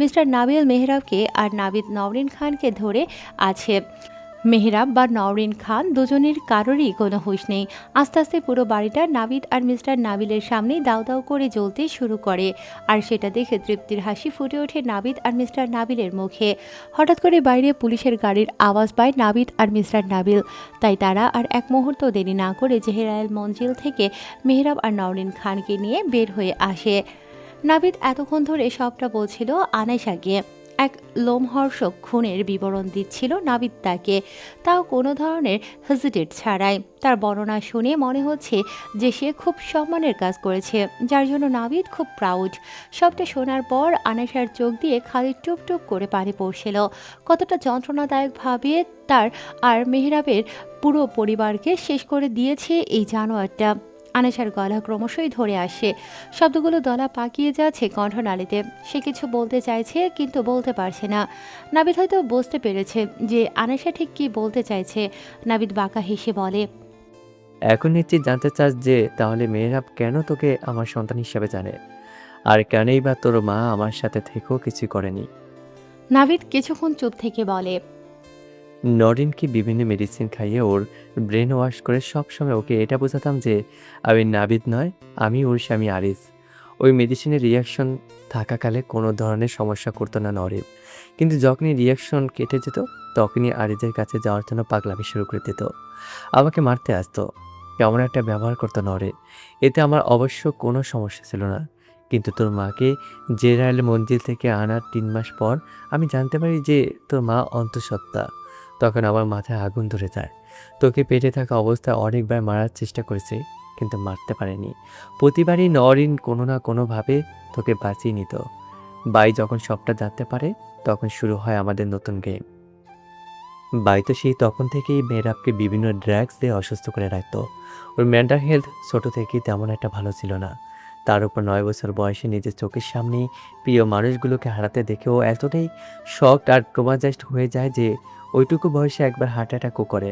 মিস্টার নাবিল মেহরাবকে আর নাবিদ নওরিন খানকে ধরে আছে। মেহরাব বা নওরিন খান দুজনের কারোরই কোনো হুঁশ নেই। আস্তে আস্তে পুরো বাড়িটা নাবিদ আর মিস্টার নাবিলের সামনেই দাউ দাউ করে জ্বলতে শুরু করে, আর সেটা দেখে তৃপ্তির হাসি ফুটে ওঠে নাবিদ আর মিস্টার নাবিলের মুখে। হঠাৎ করে বাইরে পুলিশের গাড়ির আওয়াজ পায় নাবিদ আর মিস্টার নাবিল, তাই তারা আর এক মুহূর্ত দেরি না করে জেহরাইল মঞ্জিল থেকে মেহরাব আর নওরিন খানকে নিয়ে বের হয়ে আসে। নাবিদ এতক্ষণ ধরে সবটা বলছিল আনাইশাকে। এক লোমহর্ষক খুনের বিবরণ দিচ্ছিল নাবিদ তাকে, তাও কোনো ধরনের হেজিটেট ছাড়াই। তার বর্ণনা শুনে মনে হচ্ছে যে সে খুব সম্মানের কাজ করেছে, যার জন্য নাবিদ খুব প্রাউড। সবটা শোনার পর আনাইশার চোখ দিয়ে খালি টুপ টুপ করে পানি পড়ছিল। কতটা যন্ত্রণাদায়কভাবে তার আর মেহরাবের পুরো পরিবারকে শেষ করে দিয়েছে এই জানোয়ারটা। আনেশার গলা ক্রমশই ধরে আসে, শব্দগুলো দলা পাকিয়ে যাচ্ছে কণ্ঠনালীতে। সে কিছু বলতে চাইছে কিন্তু বলতে পারছে না। নাবিদ হয়তো বুঝতে পেরেছে যে আনেশা ঠিক কী বলতে চাইছে। নাবিদ বাঁকা হেসে বলে, এখন নিশ্চিত জানতে চাস যে তাহলে মেহরাব কেন তোকে আমার সন্তান হিসাবে জানে, আর কেনই বা তোর মা আমার সাথে থেকেও কিছু করেনি। নাবিদ কিছুক্ষণ চুপ থেকে বলে, নরিনকে বিভিন্ন মেডিসিন খাইয়ে ওর ব্রেন ওয়াশ করে সবসময় ওকে এটা বোঝাতাম যে আমি নাবিদ নয়, আমি ওর স্বামী আরিস। ওই মেডিসিনের রিয়াকশন থাকাকালে কোনো ধরনের সমস্যা করতো না নরিন, কিন্তু যখনই রিয়াকশন কেটে যেত তখনই আরিজের কাছে যাওয়ার জন্য পাগলামি শুরু করে দিত, আমাকে মারতে আসতো, কেমন একটা ব্যবহার করতো নরিন। এতে আমার অবশ্য কোনো সমস্যা ছিল না, কিন্তু তোর মাকে জেরাইল মঞ্জিল থেকে আনার 3 মাস পর আমি জানতে পারি যে তোর মা অন্তঃসত্ত্বা। তখন আমার মাথায় আগুন ধরে যায়। তোকে পেটে থাকা অবস্থায় অনেকবার মারার চেষ্টা করেছি, কিন্তু মারতে পারেনি। প্রতিবারই নরিন কোনো না কোনোভাবে তোকে বাঁচিয়ে নিত। বাই যখন সবটা জানতে পারে তখন শুরু হয় আমাদের নতুন গেম। বাই তো সেই তখন থেকেই মেহরাবকে বিভিন্ন ড্রাগস দিয়ে অসুস্থ করে রাখতো। ওর মেন্টাল হেলথ ছোট থেকেই তেমন একটা ভালো ছিল না। তার উপর 9 বছর বয়সে নিজের চোখের সামনেই প্রিয় মানুষগুলোকে হারাতে দেখে ও এতটাই শকড আর ট্রমাজাইজড হয়ে যায় যে ওইটুকু বয়সে একবার হার্ট অ্যাটাকও করে।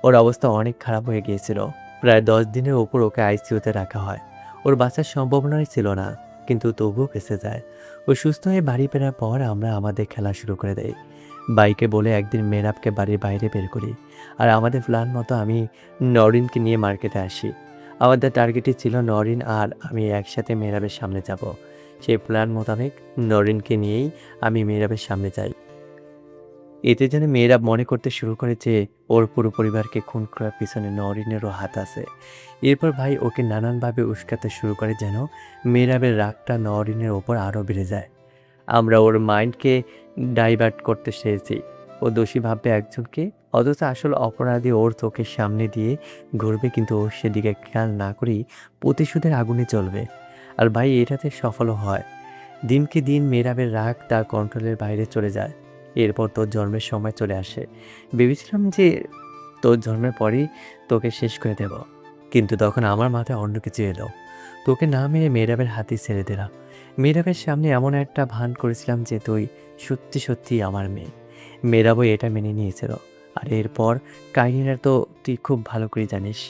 ওর অবস্থা অনেক খারাপ হয়ে গিয়েছিল। প্রায় 10 দিনের ওপর ওকে আইসিইউতে রাখা হয়। ওর বাঁচার সম্ভাবনাই ছিল না, কিন্তু তবুও বেঁচে যায়। ও সুস্থ হয়ে বাড়ি ফেরার পর আমরা আমাদের খেলা শুরু করে দেই। বাইকে বলে একদিন মেহরাবকে বাড়ির বাইরে বের করি, আর আমাদের প্ল্যান মতো আমি নরিনকে নিয়ে মার্কেটে আসি। আমাদের টার্গেটই ছিল নরিন আর আমি একসাথে মেহরাবের সামনে যাব। সেই প্ল্যান মোতাবেক নরিনকে নিয়েই আমি মেহরাবের সামনে যাই। এতে যেন মেয়েরাব মনে করতে শুরু করে যে ওর পুরো পরিবারকে খুন করার পিছনে নরিনেরও হাত আছে। এরপর ভাই ওকে নানানভাবে উস্কাতে শুরু করে যেন মেহরাবের রাগটা নরিনের ওপর আরও বেড়ে যায়। আমরা ওর মাইন্ডকে ডাইভার্ট করতে চেয়েছি। ও দোষী ভাববে একজনকে, অথচ আসল অপরাধী ওর চোখের সামনে দিয়ে ঘুরবে, কিন্তু ওর সেদিকে খেয়াল না করেই প্রতিশোধের আগুনে চলবে। আর ভাই এটাতে সফলও হয়। দিনকে দিন মেহরাবের রাগ তার কন্ট্রোলের বাইরে চলে যায়। এরপর তোর জন্মের সময় চলে আসে। ভেবেছিলাম যে তোর জন্মের পরেই তোকে শেষ করে দেব, কিন্তু তখন আমার মাথায় অন্য কিছু এলো। তোকে না মেরে মেহরাবের হাতে ছেড়ে দিলাম। মেহরাবের সামনে এমন একটা ভান করেছিলাম যে তুই সত্যি সত্যি আমার মেয়ে। মেহরাবও এটা মেনে নিয়েছিল। আর এরপর কাহিনীটা তো তুই খুব ভালো করে জানিস।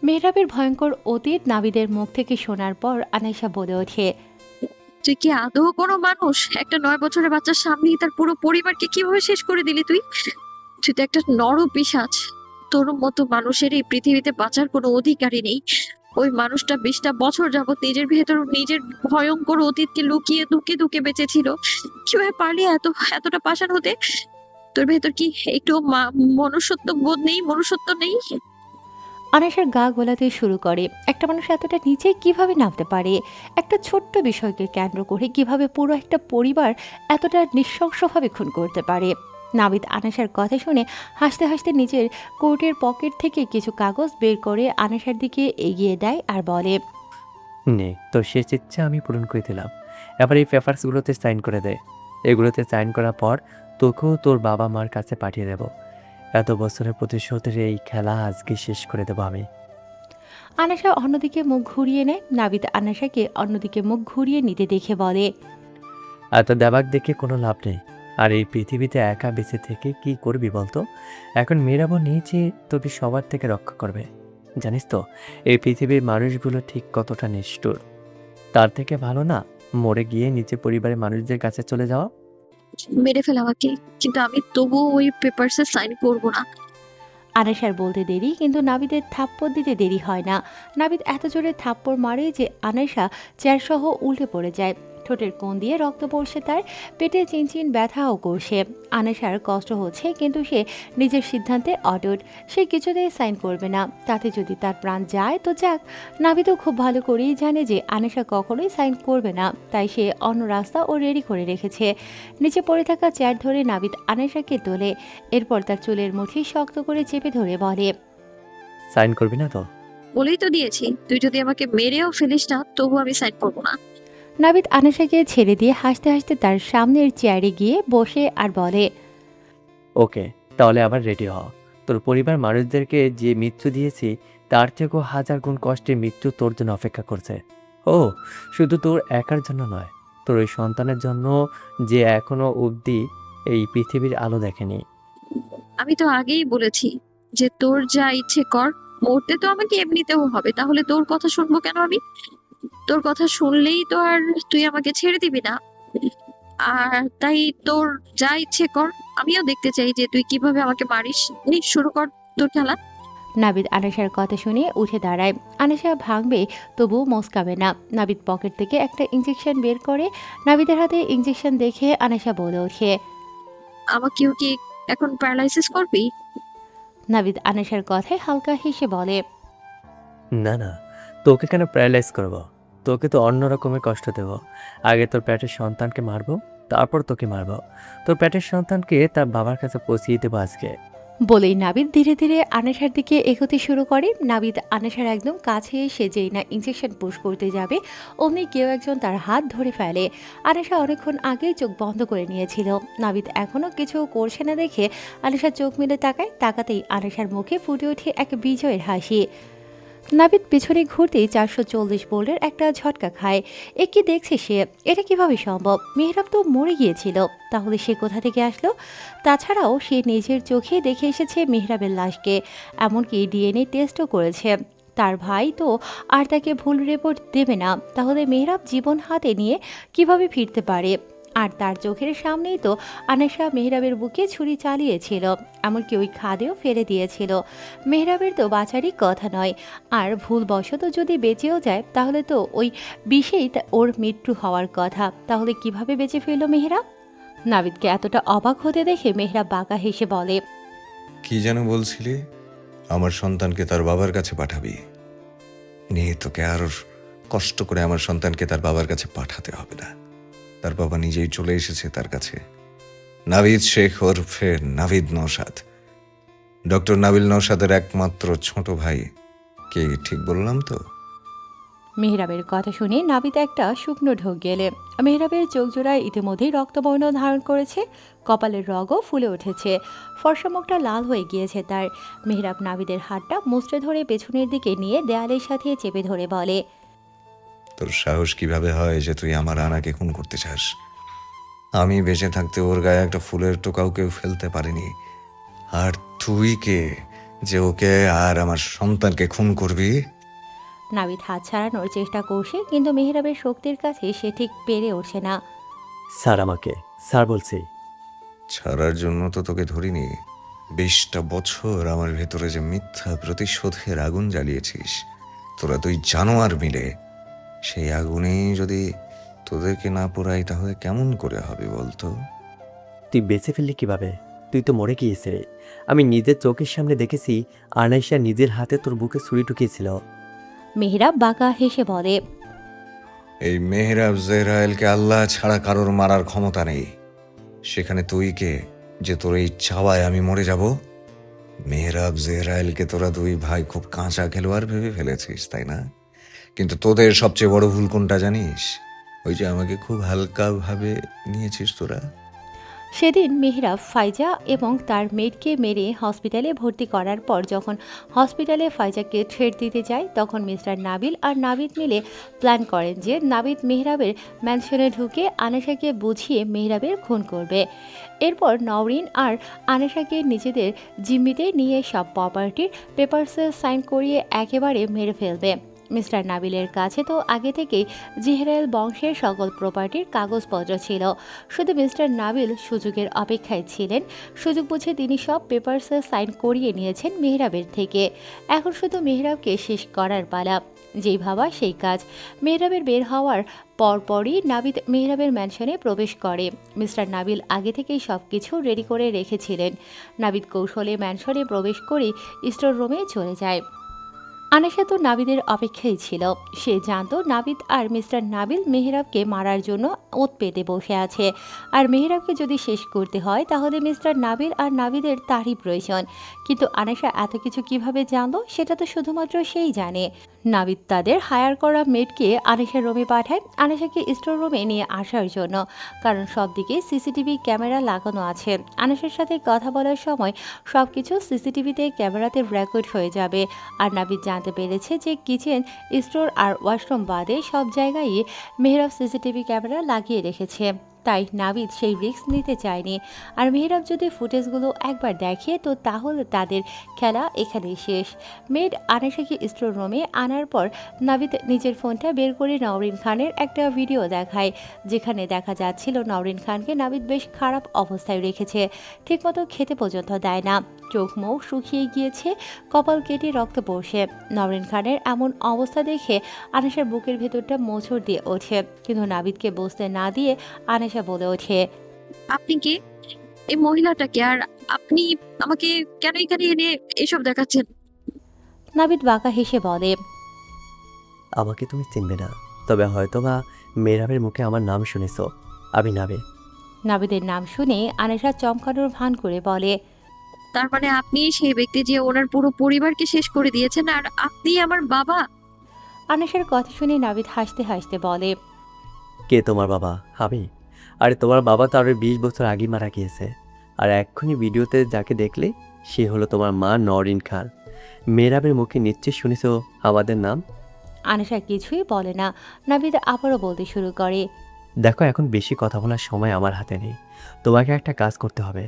মেহরাবের ভয়ঙ্কর অতীত নাবিদের মুখ থেকে শোনার পর আনাইশা বলে ওঠে, তুই কি আদৌ কোনো মানুষ? একটা 9 বছরের বাচ্চার সামনেই তার পুরো পরিবারকে কিভাবে শেষ করে দিলি তুই? তুই তো একটা নরপিশাচ। তোর মতো মানুষের এই পৃথিবীতে বাঁচার কোনো অধিকারই নেই। ওই মানুষটা 20টা বছর যাবত নিজের ভেতর নিজের ভয়ঙ্কর অতীতকে লুকিয়ে ধুকে ধুকে বেঁচেছিল। কিভাবে পারলি এতটা পাষাণ হতে? তোর ভেতর কি একটু মনুষ্যত্ব বোধ নেই, মনুষ্যত্ব নেই? আনাসার গা গোলাতে শুরু করে। একটা মানুষ এতটা নিচে কিভাবে নামতে পারে? একটা ছোট্ট বিষয়কে কেন্দ্র করে কিভাবে পুরো একটা পরিবার এতটা নৃশংসভাবে খুন করতে পারে? নাবিদ আনাসার কথা শুনে হাসতে হাসতে নিজের কোটের পকেট থেকে কিছু কাগজ বের করে আনাসার দিকে এগিয়ে দেয় আর বলে, নে, তোর শেষ ইচ্ছা আমি পূরণ করে দিলাম। এবার এই পেপারসগুলোতে সাইন করে দে। এগুলোতে সাইন করার পর তোকেও তোর বাবা মার কাছে পাঠিয়ে দেব। এত বছরের প্রতিশোধের এই খেলা আজকে শেষ করে দেবো আমি। আনাসা অন্যদিকে মুখ ঘুরিয়ে নেয়। নাবিদ আনাসাকে অন্যদিকে মুখ ঘুরিয়ে নিতে দেখে বলে, এত দেবাক দেখে কোনো লাভ নেই। আর এই পৃথিবীতে একা বেঁচে থেকে কি করবি বলতো? এখন মেয়েরাবো নিয়েছে তোকে সবার থেকে রক্ষা করবে। জানিস তো এই পৃথিবীর মানুষগুলো ঠিক কতটা নিষ্ঠুর। তার থেকে ভালো না মরে গিয়ে নিজের পরিবারের মানুষদের কাছে চলে যাওয়া। মেরে ফেল আমাকে, কিন্তু আমি তবুও ওই পেপারসে সাইন করবো না। আনাসার বলতে দেরি, কিন্তু নাবিদের থাপ্পড় দিতে দেরি হয় না। নাবিদ এত জোরে থাপ্পড় মারে যে আনাসা চেয়ারসহ উল্টে পড়ে যায়। ঠোঁটের কোণ দিয়ে রক্ত পড়ছে, তার পেটে চিনচিন ব্যথাও করছে। আনাসার কষ্ট হচ্ছে, কিন্তু সে নিজের সিদ্ধান্তে অটুট। সে কিছুতেই সাইন করবে না, তাতে যদি তার প্রাণ যায় তো যাক। নাবিদও খুব ভালো করেই জানে যে আনাসা কখনোই সাইন করবে না, তাই সে অন্য রাস্তা ও রেডি করে রেখেছে। নিচে পড়ে থাকা চেয়ার ধরে নাবিদ আনাসাকে তোলে। এরপর তার চুলের মুঠি শক্ত করে চেপে ধরে বলে, সাইন করবি না তো? বলেই তো দিয়েছি, তুই যদি আমাকে মেরেও ফেলিস না তবু আমি সাইন করবো না। নাবিদ আনাসাকে ছেড়ে দিয়ে হাসতে হাসতে তার সামনের চেয়ারে গিয়ে বসে আর বলে, ওকে, তাহলে আবার রেডি হ। তোর পরিবার মানুষদেরকে যে মৃত্যু দিয়েছি তার থেকেও হাজার গুণ কষ্টের মৃত্যু তোর জন্য অপেক্ষা করছে। ও, শুধু তোর একার জন্য নয়, তোর ওই সন্তানের জন্য যে এখনো অবধি এই পৃথিবীর আলো দেখেনি। আমি তো আগেই বলেছি যে তোর যা ইচ্ছে কর, মরতে তো আমাকে এমনিতেও হবে, তাহলে তোর কথা শুনবো কেন আমি? তোর কথা শুনলেই তো আর তুই আমাকে ছেড়ে দিবি না। আর তাই তোর যা ইচ্ছে কর, আমিও দেখতে চাই যে তুই কিভাবে আমাকে মারিস। নে, শুরু কর তোর খেলা। নাবিদ আনাসার কথা শুনে উঠে দাঁড়ায়। আনাসা ভাঙবে তবু মস্কাবে না। নাবিদ পকেট থেকে একটা ইঞ্জেকশন বের করে। নাবিদের হাতে ইঞ্জেকশন দেখে আনাসা বলে ওঠে, আমাকেও কি এখন প্যারালাইসিস করবি? নাবিদ আনাসার কথায় হালকা হেসে বলে, না না, তোকে কেন প্যারালাইজ করব? তোকে তো অন্য রকমের কষ্ট দেব। আগে তোর পেটের সন্তানকে মারবো, তারপর তোকে মারবো। তোর পেটের সন্তানকে তার বাবার কাছে পৌঁছিয়ে দেবো আজকে। বলেই নাবিদ ধীরে ধীরে আনাসার দিকে এগোতে শুরু করে। নাবিদ আনাসার একদম কাছে এসে যেই না ইঞ্জেকশন পুশ করতে যাবে, অমনি কেউ একজন তার হাত ধরে ফেলে। আনাসা অনেকক্ষণ আগেই চোখ বন্ধ করে নিয়েছিল। নাবিদ এখনও কিছু করছে না দেখে আনাসার চোখ মেলে তাকায়। তাকাতেই আনাসার মুখে ফুটে ওঠে এক বিজয়ের হাসি। নাবিদ পেছনে ঘুরতেই 440 বোল্টের একটা ঝটকা খায়। এ কি দেখছে সে? এটা কিভাবে সম্ভব? মেহরাব তো মরে গিয়েছিল, তাহলে সে কোথা থেকে আসলো? তাছাড়াও সে নিজের চোখে দেখে এসেছে মেহরাবের লাশকে, এমনকি ডিএনএ টেস্টও করেছে। তার ভাই তো আর তাকে ভুল রিপোর্ট দেবে না। তাহলে মেহরাব জীবন হাতে নিয়ে কিভাবে ফিরতে পারে? আর তার চোখের সামনেই তো আনাসা মেহরাবের বুকে ছুরি চালিয়েছিল, এমনকি ওই খাদেও ফেলে দিয়েছিল। মেহরাবের তো বাঁচারই কথা নয়। আর ভুলবশত যদি বেঁচেও যায় তাহলে তো ওই বিষেই ওর মৃত্যু হওয়ার কথা। তাহলে কিভাবে বেঁচে ফিরল মেহরাব? নাবিদকে এতটা অবাক হতে দেখে মেহরাব বাঁকা হেসে বলে, কি যেন বলছিলি? আমার সন্তানকে তার বাবার কাছে পাঠাবি? নিয়ে তোকে আরো কষ্ট করে আমার সন্তানকে তার বাবার কাছে পাঠাতে হবে না। তার বাবা নিজেই চলে এসেছে তার কাছে। নাভিদ শেখ ওরফে নাভিদ নওশাদ, ডক্টর নাবিল নওশাদের একমাত্র ছোট ভাই। কে ঠিক বললাম তো? মেহরাবের কথা শুনে নাবিদ একটা শুকনো ঢোক গেলে। মেহরাবের চোখ জোড়ায় ইতিমধ্যেই রক্তবর্ণ ধারণ করেছে, কপালের রগও ফুলে উঠেছে, ফর্সা মুখটা লাল হয়ে গিয়েছে তার। মেহরাব নাবিদের হাতটা মুচড়ে ধরে পেছনের দিকে নিয়ে দেয়ালের সাথে চেপে ধরে বলে, তোর সাহস কিভাবে হয় যে তুই আমার আনাকে খুন করতে চাস? আমি বেঁচে থাকতে ওর গায়ে একটা ফুলের টোকাও কেউ ফেলতে পারেনি। আর তুই কে যে ওকে আর আমার সন্তানকে খুন করবি? নাবিদ হাত ছাড়ানোর চেষ্টা করছে, কিন্তু মেহরাবের শক্তির কাছে সে ঠিক পেরে ওঠে না। স্যার, আমাকে স্যার বলছি। ছাড়ার জন্য তো তোকে ধরিনি। 20টা বছর আমার ভেতরে যে মিথ্যা প্রতিশোধের আগুন জ্বালিয়েছিস তোরা দুই জানোয়ার মিলে, সেই আগুনেই যদি তোদেরকে না পোড়াই তাহলে কেমন করে হবে বলতো? তুই বেঁচে ফেললি কিভাবে? তুই তুই তো মরে গিয়েছে রে। আমি নিজের চোখের সামনে দেখেছি আনাইশা নিজের হাতে তোর বুকে ছুরি ঢুকিয়েছিল। মেহরাব বাঁকা হেসে বলে, এই মেহরাব জেহরায়েলকে আল্লাহ ছাড়া কারোর মারার ক্ষমতা নেই। সেখানে তুই কে যে তোর এই চাওয়ায় আমি মরে যাব? মেহরাব জেহরায়েলকে তোরা দুই ভাই খুব কাঁচা খেলোয়াড় ভেবে ফেলেছিস, তাই না? কিন্তু তোদের সবচেয়ে বড় ভুল কোনটা জানিস? ওই যে আমাকে খুব হালকা ভাবে নিয়েছিস তোরা। সেদিন মেহরাব ফাইজা এবং তার মেয়েকে মেরে হসপিটালে ভর্তি করার পর যখন হসপিটালে ফাইজাকে থ্রেট দিতে যায়, তখন মিস্টার নাবিল আর নাবিদ মিলে প্ল্যান করেন যে নাবিদ মেহরাবের ম্যানশনে ঢুকে আনেশাকে বুঝিয়ে মেহরাবের খুন করবে। এরপর নওরিন আর আনেশাকে নিজেদের জিম্মিতে নিয়ে সব প্রপার্টির পেপারসে সাইন করিয়ে একেবারে মেরে ফেলবে। মিস্টার নাবিলের কাছে তো আগে থেকেই জেহরায়েল বংশের সকল প্রপার্টির কাগজপত্র ছিল, শুধু মিস্টার নাবিল সুযোগের অপেক্ষায় ছিলেন। সুযোগ বুঝে তিনি সব পেপারসে সাইন করিয়ে নিয়েছেন মেহরাবের থেকে। এখন শুধু মেহরাবকে শেষ করার পালা। যেই ভাবা সেই কাজ। মেহরাবের বের হওয়ার পরপরই নাবিদ মেহরাবের ম্যানশনে প্রবেশ করে। মিস্টার নাবিল আগে থেকেই সব কিছু রেডি করে রেখেছিলেন। নাবিদ কৌশলে ম্যানশনে প্রবেশ করে স্টোর রুমে চলে যায়। আনেশা তো নাবিদের অপেক্ষায় ছিল। সে জানতো নাবিদ আর মিস্টার নাবিল মেহরাবকে মারার জন্য ওত পেতে বসে আছে, আর মেহরাবকে যদি শেষ করতে হয় তাহলে মিস্টার নাবিল আর নাবিদের তারই প্রয়োজন। কিন্তু আনেশা এত কিছু কিভাবে জানলো সেটা তো শুধুমাত্র সেই জানে। নাবিদ তাদের হায়ার করা মেডকে আনেশার রুমে পাঠায় আনেশাকে স্টোর রুমে নিয়ে আসার জন্য, কারণ সব দিকে সিসিটিভি ক্যামেরা লাগানো আছে। আনেশার সাথে কথা বলার সময় সব কিছু সিসিটিভিতে ক্যামেরাতে রেকর্ড হয়ে যাবে। আর নাবিদ জানতে পেরেছে যে কিচেন, স্টোর আর ওয়াশরুম বাদে সব জায়গায় মেহরাব সিসিটিভি ক্যামেরা লাগিয়ে রেখেছে। তাই নাবিদ সেই রিস্ক নিতে চায়নি। আর মেহরাব যদি ফুটেজগুলো একবার দেখে তো তাহলে তাদের খেলা এখানেই শেষ। মেড আনেশাকে স্টোর রুমে আনার পর নাবিদ নিজের ফোনটা বের করে নওরিন খানের একটা ভিডিও দেখায়, যেখানে দেখা যাচ্ছিল নওরিন খানকে নাবিদ বেশ খারাপ অবস্থায় রেখেছে। ঠিকমতো খেতে পর্যন্ত দেয় না, চোখ মুখ শুকিয়ে গিয়েছে, কপাল কেটে রক্ত পড়ছে। নওরিন খানের এমন অবস্থা দেখে আনেশার বুকের ভেতরটা মোচড় দিয়ে ওঠে, কিন্তু নাবিদকে বসতে না দিয়ে আনেশা বলে ওঠে, আপনি কে? এই মহিলাটাকে? আর আপনি আমাকে কেন এখানে এনে এসব দেখাচ্ছেন? নাবিদ বাঁকা হেসে বলে, আমাকে তুমি চিনবে না, তবে হয়তোবা মেহরাবের মুখে আমার নাম শুনেছ। আমি নাবিল। নাবিদের নাম শুনে আনেশা চমকানোর ভান করে বলে, তার মানে আপনি সেই ব্যক্তি যে ওনার পুরো পরিবারকে শেষ করে দিয়েছেন, আর আপনি আমার বাবা? আনেশার কথা শুনে নাবিদ হাসতে হাসতে বলে, কে তোমার বাবা? আমি? আরে তোমার বাবা তো আরো 20 বছর আগে মারা গিয়েছে। আর এক্ষুনি ভিডিওতে যাকে দেখলে সে হলো তোমার মা নওরিন খান। মেহরাবের মুখে নিশ্চয় শুনেছ আমাদের নাম। আনেশা কিছুই বলে না। নাবিদ আবারও বলতে শুরু করে, দেখো, এখন বেশি কথা বলার সময় আমার হাতে নেই। তোমাকে একটা কাজ করতে হবে।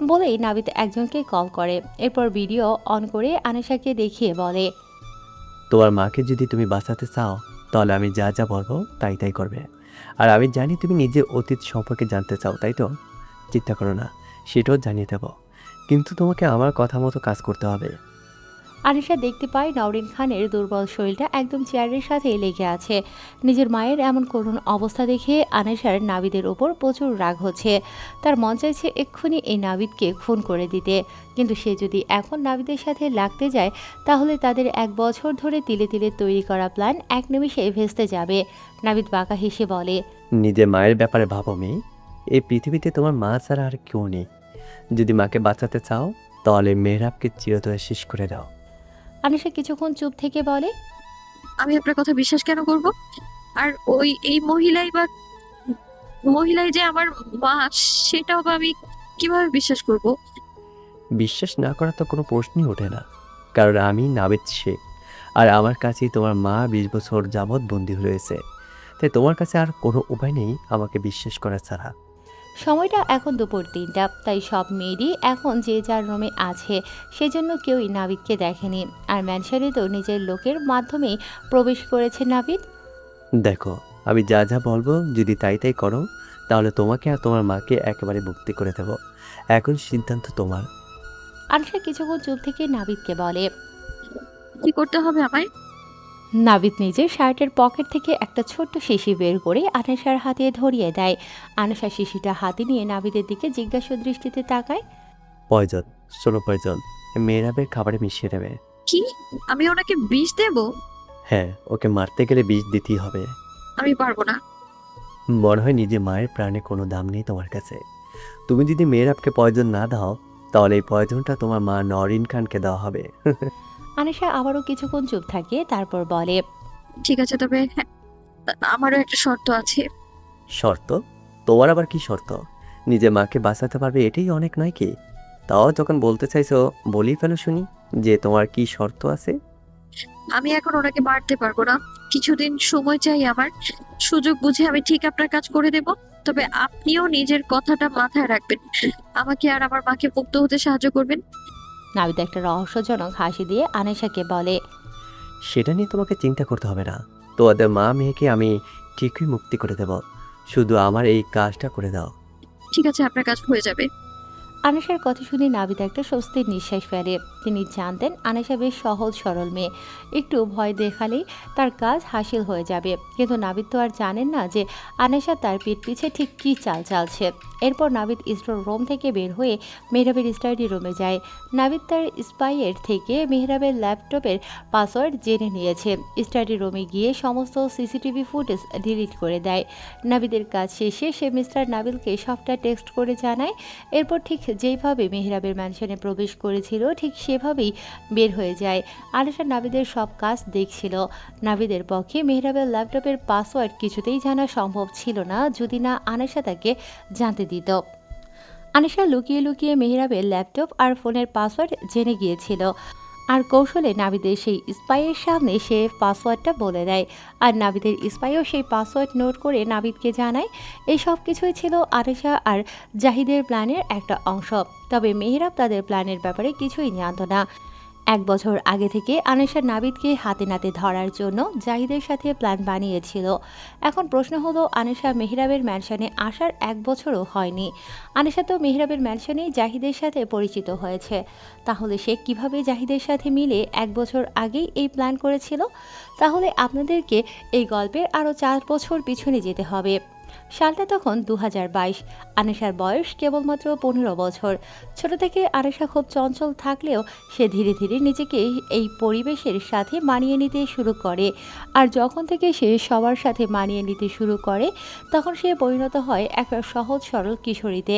বলেই নাবিদ একজনকে কল করে। এরপর ভিডিও অন করে আনেশাকে দেখিয়ে বলে, তোমার মাকে যদি তুমি বাঁচাতে চাও তাহলে আমি যা যা বলবো তাই তাই করবে। আর আমি জানি তুমি নিজের অতীত সম্পর্কে জানতে চাও, তাই তো? চিন্তা করো না, সেটাও জানিয়ে দেব। কিন্তু তোমাকে আমার কথা মতো কাজ করতে হবে। আনিশা দেখতে পায় নওরিন খানের দুর্বল শরীরটা একদম চেয়ারের সাথে লেগে আছে। নিজের মায়ের এমন করুণ অবস্থা দেখে আনিশার নাবিদের ওপর প্রচুর রাগ হচ্ছে। তার মন চাইছে এক্ষুনি এই নাবিদকে খুন করে দিতে, কিন্তু সে যদি এখন নাবিদের সাথে লাগতে যায় তাহলে তাদের 1 বছর ধরে তিলে তিলে তৈরি করা প্ল্যান এক নিমিষে ভেস্তে যাবে। নাবিদ বাঁকা হেসে বলে, নিজের মায়ের ব্যাপারে ভাবো মেয়ে। এই পৃথিবীতে তোমার মা ছাড়া আর কেউ নেই। যদি মাকে বাঁচাতে চাও তাহলে মেহরাবকে চিরতরে শেষ করে দাও। আনিশা কিছুক্ষণ চুপ থেকে বলে, আমি আপনার কথা বিশ্বাস কেন করব? আর এই মহিলাই যে আমার মা, সেটাও বা আমি কিভাবে বিশ্বাস করব? বিশ্বাস না করার তো কোনো প্রশ্নই ওঠে না, কারণ আমি নাবিদ শেখ। আর আমার কাছেই তোমার মা 20 বছর যাবৎ বন্দী রয়েছে। তাই তোমার কাছে আর কোনো উপায় নেই আমাকে বিশ্বাস করা ছাড়া। সময়টা এখন দুপুর 3টা, তাই সব মেয়েরই এখন যে যার রুমে আছে, সেজন্য কেউই নাবিদকে দেখেনি। আর ম্যানশনে তো নিজের লোকের মাধ্যমেই প্রবেশ করেছে নাবিদ। দেখো, আমি যা যা বলবো যদি তাই তাই করো তাহলে তোমাকে আর তোমার মাকে একেবারে মুক্তি করে দেব। এখন সিদ্ধান্ত তোমার। আনিশা কিছুক্ষণ চুপ থেকে নাবিদকে বলে, কি করতে হবে আমায়? নাবিদ নিজের শার্টের পকেট থেকে একটা ছোট্ট শিশি বের করে আনেশার হাতে ধরিয়ে দেয়। আনেশা শিশিটা হাতে নিয়ে নাবিদের দিকে জিজ্ঞাসা দৃষ্টিতে তাকায়। পয়জন, সোলো পয়জন, মেয়েরাবের খাবারে মিশিয়ে দেবে। কি? আমি ওনাকে বিষ দেব? হ্যাঁ, ওকে মারতে গেলে বিষ দিতেই হবে। আমি পারবো না। মনে হয় নিজে মায়ের প্রাণে কোনো দাম নেই তোমার কাছে। তুমি যদি মেয়েরাবকে পয়জন না দাও, তাহলে এই পয়জনটা তোমার মা নরিন খানকে দেওয়া হবে। আনেশা আবারও কিছুক্ষণ চুপ থাকে, তারপর বলে, ঠিক আছে, তবে হ্যাঁ, আমারও একটা শর্ত আছে। শর্ত? তোমার আবার কি শর্ত? নিজে মাকে বাঁচাতে পারবে এটাই অনেক নয় কি? তাও যখন বলতে চাইছো বলেই ফেলো শুনি যে তোমার কি শর্ত আছে। আমি এখন ওনাকে মারতে পারবো না। কিছুদিন সময় চাই আমার। সুযোগ বুঝে আমি ঠিক আপনার কাজ করে দেব। তবে আপনিও নিজের কথাটা মাথায় রাখবেন। আমাকে আর আমার মাকে মুক্ত হতে সাহায্য করবেন। নাবিদ একটা রহস্যজনক হাসি দিয়ে আনেশাকে বলে, সেটা নিয়ে তোমাকে চিন্তা করতে হবে না। তোমাদের মা মেয়েকে আমি ঠিকই মুক্তি করে দেব। শুধু আমার এই কাজটা করে দাও। ঠিক আছে, আপনার কাজ হয়ে যাবে। আনেশার কথা শুনে নাবিদ একটা স্বস্তির নিঃশ্বাস ফেলে। তিনি জানতেন আনেশা বেশ সহজ সরল মেয়ে, একটু ভয় দেখালেই তার কাজ হাসিল হয়ে যাবে। কিন্তু নাবিদ তো আর জানেন না যে আনেশা তার পিঠ পিছে ঠিক কী চাল চালছে। এরপর নাবিদ স্টোর রুম থেকে বের হয়ে মেহরাবের স্টাডি রুমে যায়। নাবিদ তার স্পাইয়ের থেকে মেহরাবের ল্যাপটপের পাসওয়ার্ড জেনে নিয়েছে। স্টাডি রুমে গিয়ে সমস্ত সিসিটিভি ফুটেজ ডিলিট করে দেয়। নাবিদের কাজ শেষে সে মিস্টার নাবিলকে সবটা টেক্সট করে জানায়। এরপর ঠিক যেইভাবে মেহরাবের ম্যানশনে প্রবেশ করেছিল ঠিক সেভাবেই বের হয়ে যায়। আনেশা নাবিদের সব কাজ দেখছিল। নাবিদের পক্ষে মেহরাবের ল্যাপটপের পাসওয়ার্ড কিছুতেই জানা সম্ভব ছিল না যদি না আনেশা তাকে জানতে দিত। আনেশা লুকিয়ে লুকিয়ে মেহরাবের ল্যাপটপ আর ফোনের পাসওয়ার্ড জেনে গিয়েছিল। আর কৌশলে নাবিদের সেই স্পাইয়ের সামনে সে পাসওয়ার্ডটা বলে দেয়। আর নাবিদের স্পাইও সেই পাসওয়ার্ড নোট করে নাবিদকে জানায়। এই সব কিছুই ছিল আনেশা আর জাহিদের প্ল্যানের একটা অংশ। তবে মেহরাব তাদের প্ল্যানের ব্যাপারে কিছুই জানত না। 1 বছর আগে থেকে আনেশা নাবিদকে হাতে নাতে ধরার জন্য জাহিদের সাথে প্ল্যান বানিয়েছিল। এখন প্রশ্ন হলো, আনেশা মেহরাবের ম্যানশনে আসার 1 বছরও হয়নি। আনেশা তো মেহরাবের ম্যানশনেই জাহিদের সাথে পরিচিত হয়েছে। তাহলে সে কিভাবে জাহিদের সাথে মিলে 1 বছর আগেই এই প্ল্যান করেছিল? তাহলে আপনাদেরকে এই গল্পের আরও 4 বছর পিছনে যেতে হবে। সালটা তখন 2022। আনেশার বয়স কেবলমাত্র 15 বছর। ছোট থেকে আনেশা খুব চঞ্চল থাকলেও সে ধীরে ধীরে নিজেকে এই পরিবেশের সাথে মানিয়ে নিতে শুরু করে। আর যখন থেকে সে সবার সাথে মানিয়ে নিতে শুরু করে তখন সে পরিণত হয় একটা সহজ সরল কিশোরীতে।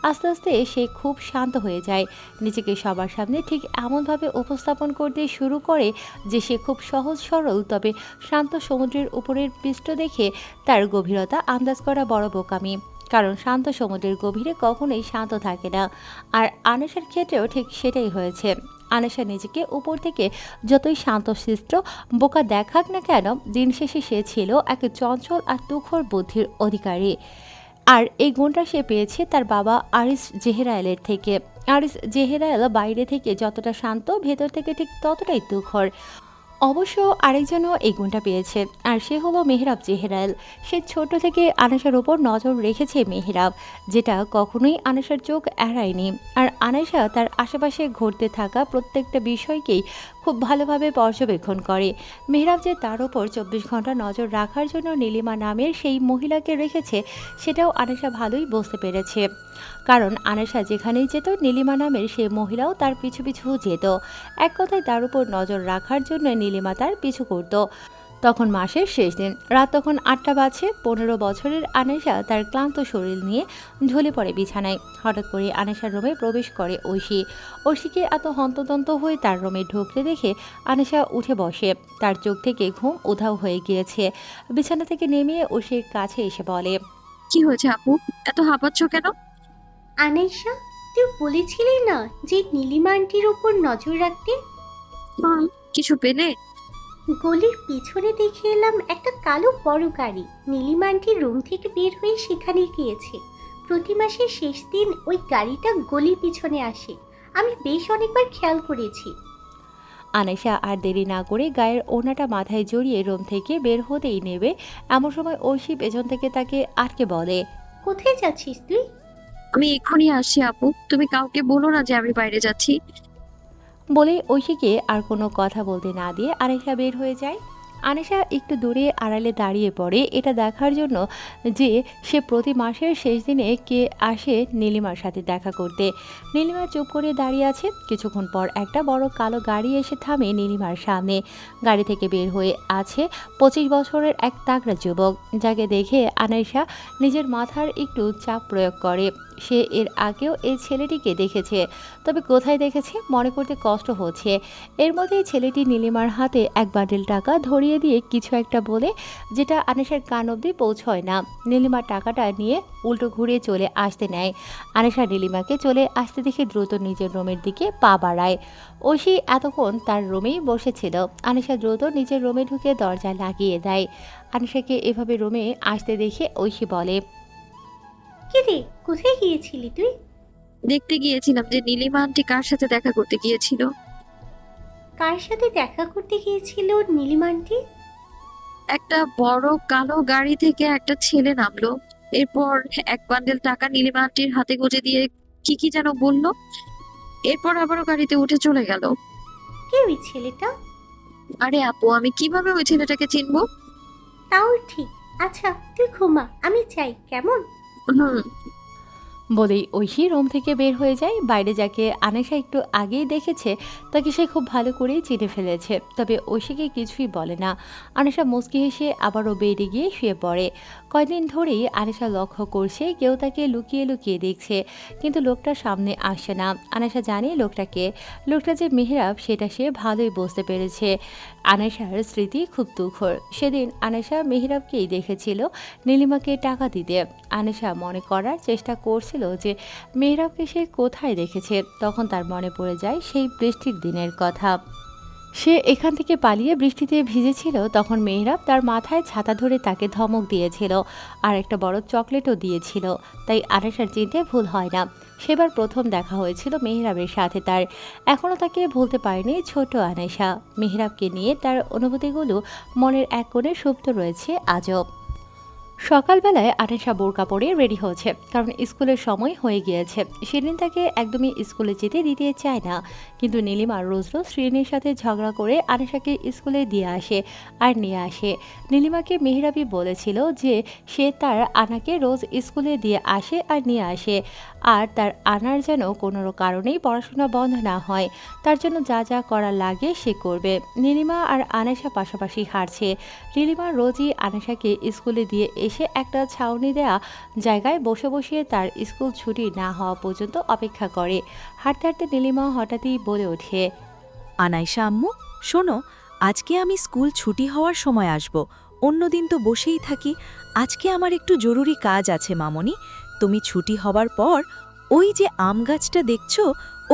আস্তে আস্তে সে খুব শান্ত হয়ে যায়। নিজেকে সবার সামনে ঠিক এমনভাবে উপস্থাপন করতে শুরু করে যে সে খুব সহজ সরল তবে শান্ত সমুদ্রের উপরের পৃষ্ঠ দেখে তার গভীরতা আন্দাজ করা বড় বোকামি। কারণ শান্ত সমুদ্রের গভীরে কখনোই শান্ত থাকে না। আর আনেশার ক্ষেত্রেও ঠিক সেটাই হয়েছে। আনেশা নিজেকে উপর থেকে যতই শান্তশিষ্ট বোকা দেখাক না কেন, দিন শেষে সে ছিল এক চঞ্চল আর তুখর বুদ্ধির অধিকারী। আর এই গুণটা সে পেয়েছে তার বাবা আরিস জেহেরায়েলের থেকে। আরিস জেহেরায়েল বাইরে থেকে যতটা শান্ত, ভেতর থেকে ঠিক ততটাই তুখর। অবশ্য আরেকজনও এই গুণটা পেয়েছে, আর সে হলো মেহরাব জেহেরায়েল। সে ছোট থেকে আনেশার ওপর নজর রেখেছে মেহরাব, যেটা কখনোই আনেশার চোখ এড়ায়নি। আর আনেশা তার আশেপাশে ঘটতে থাকা প্রত্যেকটা বিষয়কেই খুব ভালোভাবে পর্যবেক্ষণ করে। মেহরাব যে তার ওপর 24 ঘন্টা নজর রাখার জন্য নীলিমা নামের সেই মহিলাকে রেখেছে সেটাও আনেশা ভালোই বুঝতে পেরেছে। কারণ আনেশা যেখানেই যেত নীলিমা নামের সেই মহিলাও তার পিছু পিছু যেত। এক কথায় তার উপর নজর রাখার জন্য নীলিমা তার পিছু করত। তখন মাসের শেষ দিন, রাত তখন 8টা বাজে। 15 বছরের আনেশা তার ক্লান্ত শরীর নিয়ে ঢলে পড়ে বিছানায়। হঠাৎ করে আনেশার রুমে প্রবেশ করে ঐশী। ঐশীকে এত হন্তদন্ত হয়ে তার রুমে ঢুকতে দেখে আনেশা উঠে বসে। তার চোখ থেকে ঘুম উধাও হয়ে গিয়েছে। বিছানা থেকে নেমে ঐশীর কাছে এসে বলে, কি হয়েছে আপু? এত হাঁপাচ্ছ কেন? আনাইশা, তুই বলেছিলি না যে নীলিমা আন্টির ওপর নজর রাখতে? কিছু পেলে? গলির পিছনে দেখে এলাম একটা কালো বড় গাড়ি। নীলিমা আন্টির রুম থেকে বের হয়ে সেখানে গিয়েছে। প্রতি মাসের শেষ দিন ওই গাড়িটা গলির পিছনে আসে। আমি বেশ অনেকবার খেয়াল করেছি। আনেশা আর দেরি না করে গায়ের ওড়নাটা মাথায় জড়িয়ে রুম থেকে বের হতেই নেবে। এমন সময় ঐশী পেছন থেকে তাকে আটকে বলে, কোথায় যাচ্ছিস তুই? আমি এক্ষুনি আসছি আপু, তুমি কাউকে বলো না যে আমি বাইরে যাচ্ছি। বলে ঐশীকে আর কোনো কথা বলতে না দিয়ে আনেশা বের হয়ে যায়। আনিশা একটু দূরে আড়ালে দাঁড়িয়ে পড়ে এটা দেখার জন্য যে সে প্রতি মাসের শেষ দিনে কে আসে নীলিমার সাথে দেখা করতে। নীলিমা চুপ করে দাঁড়িয়ে আছে। কিছুক্ষণ পর একটা বড় কালো গাড়ি এসে থামে নীলিমার সামনে। গাড়ি থেকে বের হয়ে আছে 25 বছরের এক তাগড়া যুবক, যাকে দেখে আনিশা নিজের মাথার একটু চাপ প্রয়োগ করে। সে এর আগেও এই ছেলেটিকে দেখেছে, তবে কোথায় দেখেছে মনে করতে কষ্ট হচ্ছে। এর মধ্যেই ছেলেটি নীলিমার হাতে এক বান্ডিল টাকা ধরিয়ে দিয়ে কিছু একটা বলে, যেটা আনিশার কান অবধি পৌঁছয় না। নীলিমা টাকাটা নিয়ে উল্টো ঘুরিয়ে চলে আসতে নেয়। আনিশা নীলিমাকে চলে আসতে দেখে দ্রুত নিজের রুমের দিকে পা বাড়ায়। ঐশী এতক্ষণ তার রুমেই বসেছিল। আনিশা দ্রুত নিজের রুমে ঢুকে দরজা লাগিয়ে দেয়। আনিশাকে এভাবে রুমে আসতে দেখে ঐশী বলে, কি রে, কোথায় গিয়েছিলি তুই? দেখতে গিয়েছিলাম যে নীলিমা আন্টি কার সাথে দেখা করতে গিয়েছিল। কার সাথে দেখা করতে গিয়েছিল নীলিমান্টি? একটা বড় কালো গাড়ি থেকে একটা ছেলে নামলো, এরপর এক বান্ডেল টাকা নীলিমা আন্টির হাতে গুঁজে দিয়ে কি কি যেন বললো, এরপর আবারও গাড়িতে উঠে চলে গেল। কে ওই ছেলেটা? আরে আপু, আমি কিভাবে ওই ছেলেটাকে চিনবো? তাও ঠিক। আচ্ছা তুই ঘুমা, আমি চাই, কেমন? হুম। বলেই ঐশী রুম থেকে বের হয়ে যায়। বাইরে যাকে আনিশা একটু আগেই দেখেছে তাকে সে খুব ভালো করেই চিনে ফেলেছে, তবে ঐশীকে কিছুই বলে না। আনিশা মুচকি হেসে আবারও বেডে গিয়ে শুয়ে পড়ে। কয়দিন ধরেই আনিশা লক্ষ্য করছে কেউ তাকে লুকিয়ে লুকিয়ে দেখছে, কিন্তু লোকটা সামনে আসে না। আনিশা জানে লোকটাকে, লোকটা যে মেহরাব সেটা সে ভালোই বুঝতে পেরেছে। আনিশার স্মৃতি খুব তুখর। সেদিন আনিশা মেহরাবকেই দেখেছিল নীলিমাকে টাকা দিতে। আনিশা মনে করার চেষ্টা করছিল যে মেহরাবকে সে কোথায় দেখেছে। তখন তার মনে পড়ে যায় সেই বৃষ্টির দিনের কথা। সে এখান থেকে পালিয়ে বৃষ্টিতে ভিজেছিল, তখন মেহরাব তার মাথায় ছাতা ধরে তাকে ধমক দিয়েছিল আর একটা বড় চকলেটও দিয়েছিল। তাই আনিশার চিনতে ভুল হয় না, সেবার প্রথম দেখা হয়েছিল মেহরাবের সাথে তার। এখনও তাকে ভুলতে পারেনি ছোট আনিশা। মেহরাবকে নিয়ে তার অনুভূতিগুলো মনের এক কোণে সুপ্ত রয়েছে আজও। সকালবেলায় আনিশা বোরকা পরে রেডি হচ্ছে, কারণ স্কুলের সময় হয়ে গিয়েছে। সেদিন তাকে একদমই স্কুলে যেতে দিতে চায় না, কিন্তু নীলিমা রোজ রোজ শ্রীনের সাথে ঝগড়া করে আনিশাকে স্কুলে দিয়ে আসে আর নিয়ে আসে। নীলিমাকে মেহরাবি বলেছিল যে সে তার আনাকে রোজ স্কুলে দিয়ে আসে আর নিয়ে আসে, আর তার আনার যেন কোনো কারণেই পড়াশোনা বন্ধ না হয়। তার জন্য যা যা করা লাগে সে করবে। নীলিমা আর আনিশা পাশাপাশি হাঁটছে। নীলিমা রোজই আনিশাকে স্কুলে দিয়ে এসে একটা ছাউনি দেয়া জায়গায় বসে বসে তার স্কুল ছুটি না হওয়া পর্যন্ত অপেক্ষা করে। হাঁটতে হাঁটতে নীলিমা হঠাৎই বলে ওঠে, আনাইশা আম্মু, শোনো, আজকে আমি স্কুল ছুটি হওয়ার সময় আসব। অন্যদিন তো বসেই থাকি। আজকে আমার একটু জরুরি কাজ আছে মামনি। তুমি ছুটি হবার পর ওই যে আম গাছটা দেখছো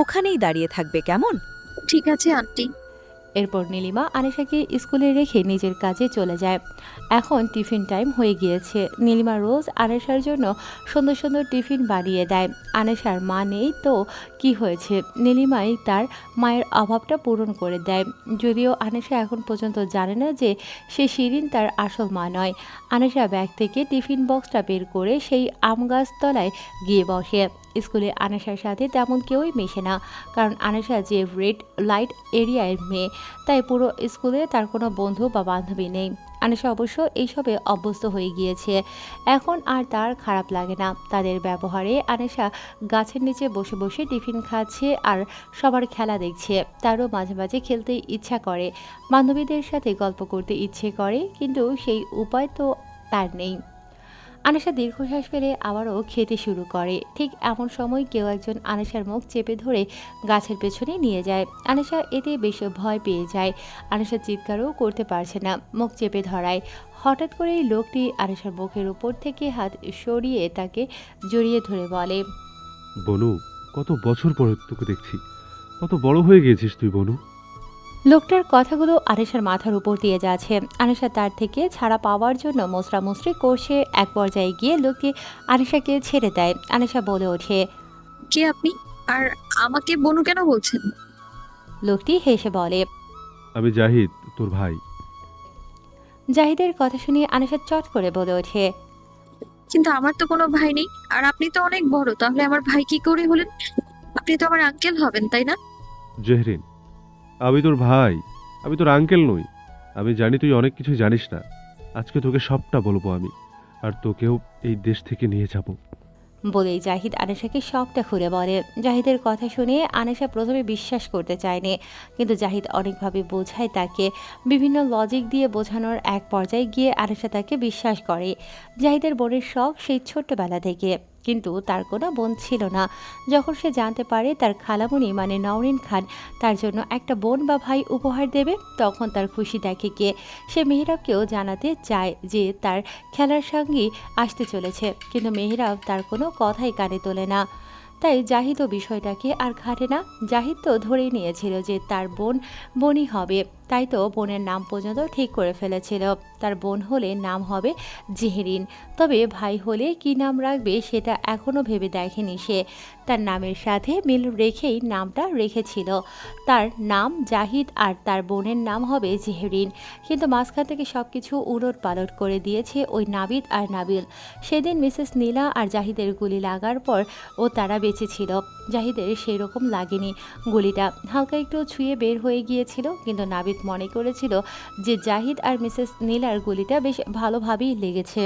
ওখানেই দাঁড়িয়ে থাকবে, কেমন? ঠিক আছে আন্টি। এরপর নীলিমা আনিশাকে স্কুলে রেখে নিজের কাজে চলে যায়। এখন টিফিন টাইম হয়ে গিয়েছে। নীলিমা রোজ আনিশার জন্য সুন্দর সুন্দর টিফিন বানিয়ে দেয়। আনিশার মা নেই তো কি হয়েছে, নীলিমাই তার মায়ের অভাবটা পূরণ করে দেয়। যদিও আনিশা এখন পর্যন্ত জানে না যে সে শিরিন তার আসল মা নয়। আনিশা ব্যাগ থেকে টিফিন বক্সটা বের করে সেই আম গাছতলায় গিয়ে বসে। স্কুলে আনিশার সাথে তেমন কেউই মেশে না, কারণ আনিশা যে রেড লাইট এরিয়ার মেয়ে, তাই পুরো স্কুলে তার কোনো বন্ধু বা বান্ধবী নেই। আনিশা অবশ্য এইসবে অভ্যস্ত হয়ে গিয়েছে, এখন আর তার খারাপ লাগে না তাদের ব্যবহারে। আনিশা গাছের নিচে বসে বসে টিফিন খাচ্ছে আর সবার খেলা দেখছে। তারও মাঝে মাঝে খেলতে ইচ্ছা করে, বান্ধবীদের সাথে গল্প করতে ইচ্ছে করে, কিন্তু সেই উপায় তো তার নেই। আনিশা দীর্ঘশ্বাস ফেলে আবারও খেতে শুরু করে। ঠিক এমন সময় কেউ একজন আনিশার মুখ চেপে ধরে গাছের পেছনে নিয়ে যায়। আনিশা এতে বেশ ভয় পেয়ে যায়। আনিশা চিৎকারও করতে পারছে না মুখ চেপে ধরায়। হঠাৎ করেই লোকটি আনিশার মুখের উপর থেকে হাত সরিয়ে তাকে জড়িয়ে ধরে বলে, বনু, কত বছর পরে তোকে দেখছি। কত বড় হয়ে গিয়েছিস তুই বনু। লোকটার কথাগুলো আনিশার মাথার উপর দিয়ে যাচ্ছে। আনিশা তার থেকে ছাড়া পাওয়ার জন্য মোচড়ামুচড়ি করছে। এক পর্যায়ে গিয়ে লোকটি আনিশাকে ছেড়ে দেয়। আনিশা বলে ওঠে, কে আপনি? আর আমাকে বনু কেন বলছেন? লোকটি হেসে বলে, আমি জাহিদ, তোর ভাই। জাহিদের কথা শুনে আনিশা চট করে বলে ওঠে, কিন্তু আমার তো কোনো ভাই নেই, আর আপনি তো অনেক বড়, তাহলে আমার ভাই কি করে হলেন? আপনি তো আমার আঙ্কেল হবেন, তাই না? জেহরিন, আমি তোর ভাই, আমি তোর আঙ্কেল নই। আমি জানি তুই অনেক কিছুই জানিস না। আজকে তোকে সবটা বলবো আমি, আর তোকেও এই দেশ থেকে নিয়ে যাব। বলেই জাহিদ আনেশাকে সবটা খুলে বলে। জাহিদের কথা শুনে আনেশা প্রথমে বিশ্বাস করতে চায়নি, কিন্তু জাহিদ অনেকভাবে বোঝায় তাকে। বিভিন্ন লজিক দিয়ে বোঝানোর এক পর্যায়ে গিয়ে আনেশা তাকে বিশ্বাস করে। জাহিদের বোনের শখ সেই ছোট্টবেলা থেকে, কিন্তু তার কোনো বোন ছিল না। যখন সে জানতে পারে তার খালামণি মানে নওরিন খান তার জন্য একটা বোন বা ভাই উপহার দেবে, তখন তার খুশি দেখে গিয়ে সে মেহরাবকেও জানাতে চায় যে তার খেলার সঙ্গী আসতে চলেছে, কিন্তু মেহরাব তার কোনো কথাই কানে তোলে না। তাই জাহিদও বিষয়টাকে আর ঘাটে না। জাহিদ তো ধরেই নিয়েছিল যে তার বোন বোনই হবে, তাই তো বোনের নাম পর্যন্ত ঠিক করে ফেলেছিল। তার বোন হলে নাম হবে জেহরিন, তবে ভাই হলে কি নাম রাখবে সেটা এখনও ভেবে দেখেনি সে। তার নামের সাথে মিল রেখেই নামটা রেখেছিল। তার নাম জাহিদ আর তার বোনের নাম হবে জেহরিন, কিন্তু মাঝখান থেকে সব কিছু উলট পালট করে দিয়েছে ওই নাবিদ আর নাবিল। সেদিন মিসেস নীলা আর জাহিদের গুলি লাগার পর তারা বেঁচে ছিল। জাহিদের সেই রকম লাগেনি, গুলিটা হালকা একটু ছুঁয়ে বের হয়ে গিয়েছিল, কিন্তু নাবিদ মনে করেছিল যে জাহিদ আর মিসেস নীলার গুলিটা বেশ ভালোভাবেই লেগেছে।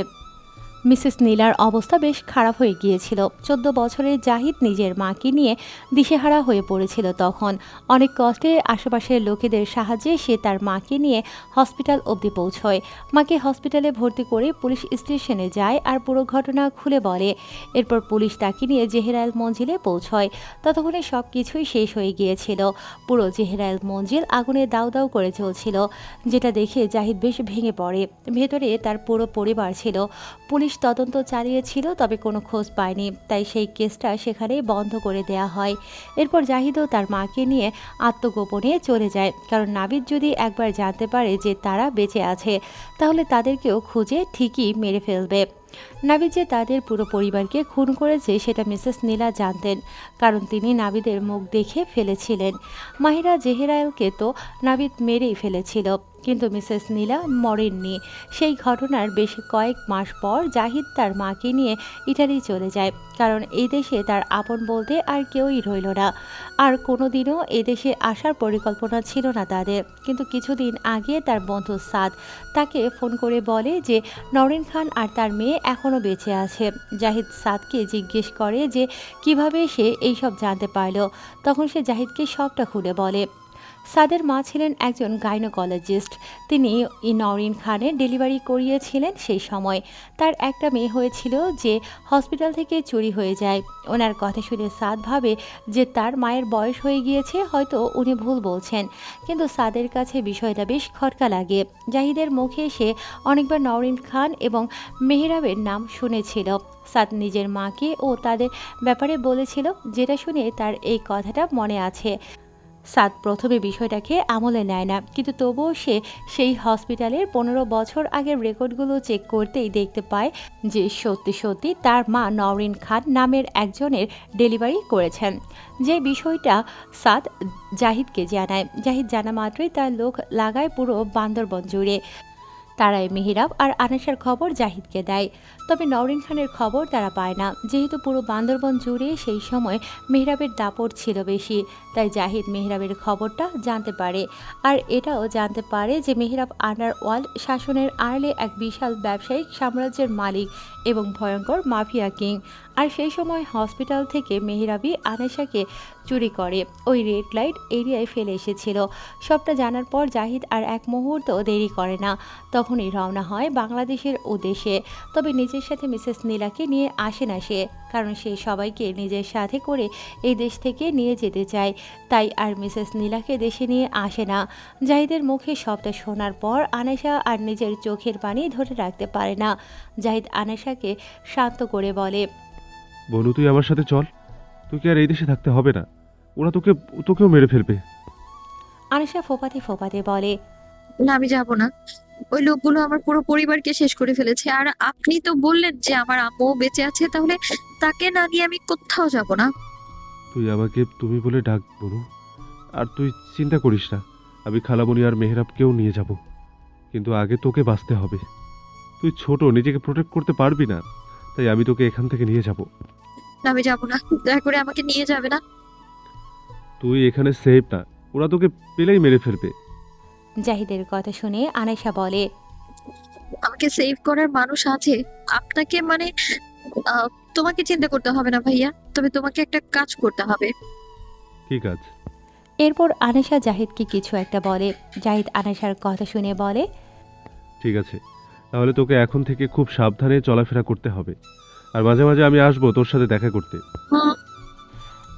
মিসেস নীলার অবস্থা বেশ খারাপ হয়ে গিয়েছিল। 14 বছরের জাহিদ নিজের মাকে নিয়ে দিশেহারা হয়ে পড়েছিল তখন। অনেক কষ্টে আশেপাশের লোকেদের সাহায্যে সে তার মাকে নিয়ে হসপিটাল অবধি পৌঁছয়। মাকে হসপিটালে ভর্তি করে পুলিশ স্টেশনে যায় আর পুরো ঘটনা খুলে বলে। এরপর পুলিশ তাকে নিয়ে জেহেরাইল মঞ্জিলে পৌঁছয়। ততক্ষণে সব কিছুই শেষ হয়ে গিয়েছিল। পুরো জেহেরাইল মঞ্জিল আগুনে দাউ দাউ করে চলছিল, যেটা দেখে জাহিদ বেশ ভেঙে পড়ে। ভেতরে তার পুরো পরিবার ছিল। পুলিশ তদন্ত চালিয়েছিল, তবে কোনো খোঁজ পায়নি, তাই সেই কেসটা সেখানেই বন্ধ করে দেয়া হয়। এরপর জাহিদও তার মাকে নিয়ে আত্মগোপনে চলে যায়, কারণ নাবিদ যদি একবার জানতে পারে যে তারা বেঁচে আছে, তাহলে তাদেরকেও খুঁজে ঠিকই মেরে ফেলবে। নাবিদ যে তাদের পুরো পরিবারকে খুন করেছে সেটা মিসেস নীলা জানতেন, কারণ তিনি নাবিদের মুখ দেখে ফেলেছিলেন। মাহিরা জেহেরাইলকে তো নাবিদ মেরেই ফেলেছিল, কিন্তু মিসেস নীলা মরেননি। সেই ঘটনার বেশ কয়েক মাস পর জাহিদ তার মাকে নিয়ে ইটালি চলে যায়, কারণ এই দেশে তার আপন বলতে আর কেউই রইল না। আর কোনোদিনও এদেশে আসার পরিকল্পনা ছিল না তাদের। কিন্তু কিছুদিন আগে তার বন্ধু সাদ তাকে ফোন করে বলে যে নওরিন খান আর তার মেয়ে এখনও বেঁচে আছে। জাহিদ সাদকে জিজ্ঞেস করে যে কিভাবে সে এইসব জানতে পারল। তখন সে জাহিদকে সবটা খুলে বলে। সাদের মা ছিলেন একজন গাইনোকোলজিস্ট। তিনি নওরিন খানের ডেলিভারি করিয়েছিলেন সেই সময়। তার একটা মেয়ে হয়েছিল যে হসপিটাল থেকে চুরি হয়ে যায়। ওনার কথা শুনে সাদ ভাবে যে তার মায়ের বয়স হয়ে গিয়েছে, হয়তো উনি ভুল বলছেন, কিন্তু সাদের কাছে বিষয়টা বেশ খটকা লাগে। জাহিদের মুখে সে অনেকবার নওরিন খান এবং মেহরাবের নাম শুনেছিল। সাদ নিজের মাকে ও তাদের ব্যাপারে বলেছিল, যেটা শুনে তার এই কথাটা মনে আছে। সাদ প্রথমে বিষয়টাকে আমলে নেয় না, কিন্তু তবুও সে সেই হসপিটালের 15 বছর আগের রেকর্ডগুলো চেক করতেই দেখতে পায় যে সত্যি সত্যি তার মা নওরিন খান নামের একজনের ডেলিভারি করেছেন। যে বিষয়টা সাদ জাহিদকে জানায়। জাহিদ জানা মাত্রই তার লোক লাগায় পুরো বান্দরবন জুড়ে। তারাই মেহরাব আর আনেশার খবর জাহিদকে দেয়, তবে নওরিন খানের খবর তারা পায় না। যেহেতু পুরো বান্দরবন জুড়ে সেই সময় মেহরাবের দাপট ছিল বেশি, তাই জাহিদ মেহরাবের খবরটা জানতে পারে। আর এটাও জানতে পারে যে মেহরাব আন্ডারওয়ার্ল্ড শাসনের আড়ালে এক বিশাল ব্যবসায়িক সাম্রাজ্যের মালিক এবং ভয়ঙ্কর মাফিয়া কিং। আর সেই সময় হসপিটাল থেকে মেহরাবই আনেশাকে চুরি করে ওই রেড লাইট এরিয়ায় ফেলে এসেছিল। সবটা জানার পর জাহিদ আর এক মুহূর্ত দেরি করে না, তখনই রওনা হয় বাংলাদেশের উদ্দেশ্যে। তবে নিজের সাথে মিসেস নীলাকে নিয়ে আসে না সে, কারণ সে সবাইকে নিজের সাথে করে এই দেশ থেকে নিয়ে যেতে চায়, তাই আর মিসেস নীলাকে দেশে নিয়ে আসে না। জাহিদের মুখে সবটা শোনার পর আনেশা আর নিজের চোখের পানি ধরে রাখতে পারে না। জাহিদ আনেশাকে শান্ত করে বলে, বনু তুই আমার সাথে চল, তোকে আর এই দেশে থাকতে হবে না। ওরা তোকেও মেরে ফেলবে। আনেশা ফোপাতে ফোপাতে বলে, না, আমি যাব না। ওই লোকগুলো আমার পুরো পরিবারকে শেষ করে ফেলেছে। আর আপনি তো বললেন যে আমার আম্মু বেঁচে আছে, তাহলে তাকে না নিয়ে আমি কোথাও যাব না। তুই আমাকে তুমি বলে ডাক বনু। আর তুই চিন্তা করিস না, আমি খালামণি আর মেহরাবকেও নিয়ে যাব, কিন্তু আগে তোকে বাঁচতে হবে। তুই ছোট, নিজেকে প্রোটেক্ট করতে পারবি না, তাই আমি তোকে এখান থেকে নিয়ে যাব। না, আমি যাব না। দয়া করে আমাকে নিয়ে যাবে না। তুই এখানে সেফ না, ওরা তোকে পেলেই মেরে ফেলবে। জাহিদের কথা শুনে আনাইশা বলে, আমাকে সেভ করার মানুষ আছে। আপনাকে মানে আহ, তোমাকে চিন্তা করতে হবে না ভাইয়া, তবে তোমাকে একটা কাজ করতে হবে। ঠিক আছে। এরপর আনাইশা জাহিদকে কিছু একটা বলে। জাহিদ আনাইশার কথা শুনে বলে, ঠিক আছে, তাহলে তোকে এখন থেকে খুব সাবধানে চলাফেরা করতে হবে। আর মাঝে মাঝে আমি আসবো তোর সাথে দেখা করতে। হুম,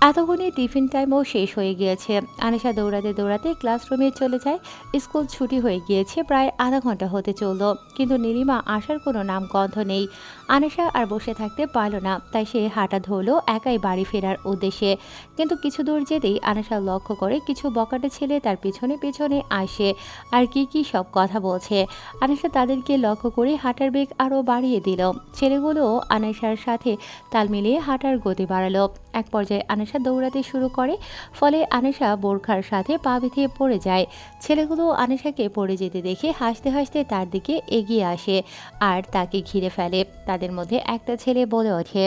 এতক্ষণে টিফিন টাইমও শেষ হয়ে গিয়েছে। আনিশা দৌড়াতে দৌড়াতে ক্লাসরুমে চলে যায়। স্কুল ছুটি হয়ে গিয়েছে, প্রায় আধা ঘন্টা হতে চলল, কিন্তু নীলিমা আসার কোনো নাম গন্ধ নেই। আনিশা আর বসে থাকতে পারল না, তাই সে হাঁটা ধরল একাই বাড়ি ফেরার উদ্দেশ্যে। কিন্তু কিছু দূর যেতেই আনিশা লক্ষ্য করে কিছু বকাটে ছেলে তার পিছনে পিছনে আসে আর কি সব কথা বলছে। আনিশা তাদেরকে লক্ষ্য করে হাঁটার বেগ আরও বাড়িয়ে দিল। ছেলেগুলো আনিশার সাথে তাল মিলিয়ে হাঁটার গতি বাড়ালো। এক পর্যায়ে আনিশা দৌড়াতে শুরু করে, ফলে আনিশা বোরখার সাথে পা বেঁধে পড়ে যায়। ছেলেগুলো আনিশাকে পড়ে যেতে দেখে হাসতে হাসতে তার দিকে এগিয়ে আসে আর তাকে ঘিরে ফেলে। তাদের মধ্যে একটা ছেলে বলে ওঠে,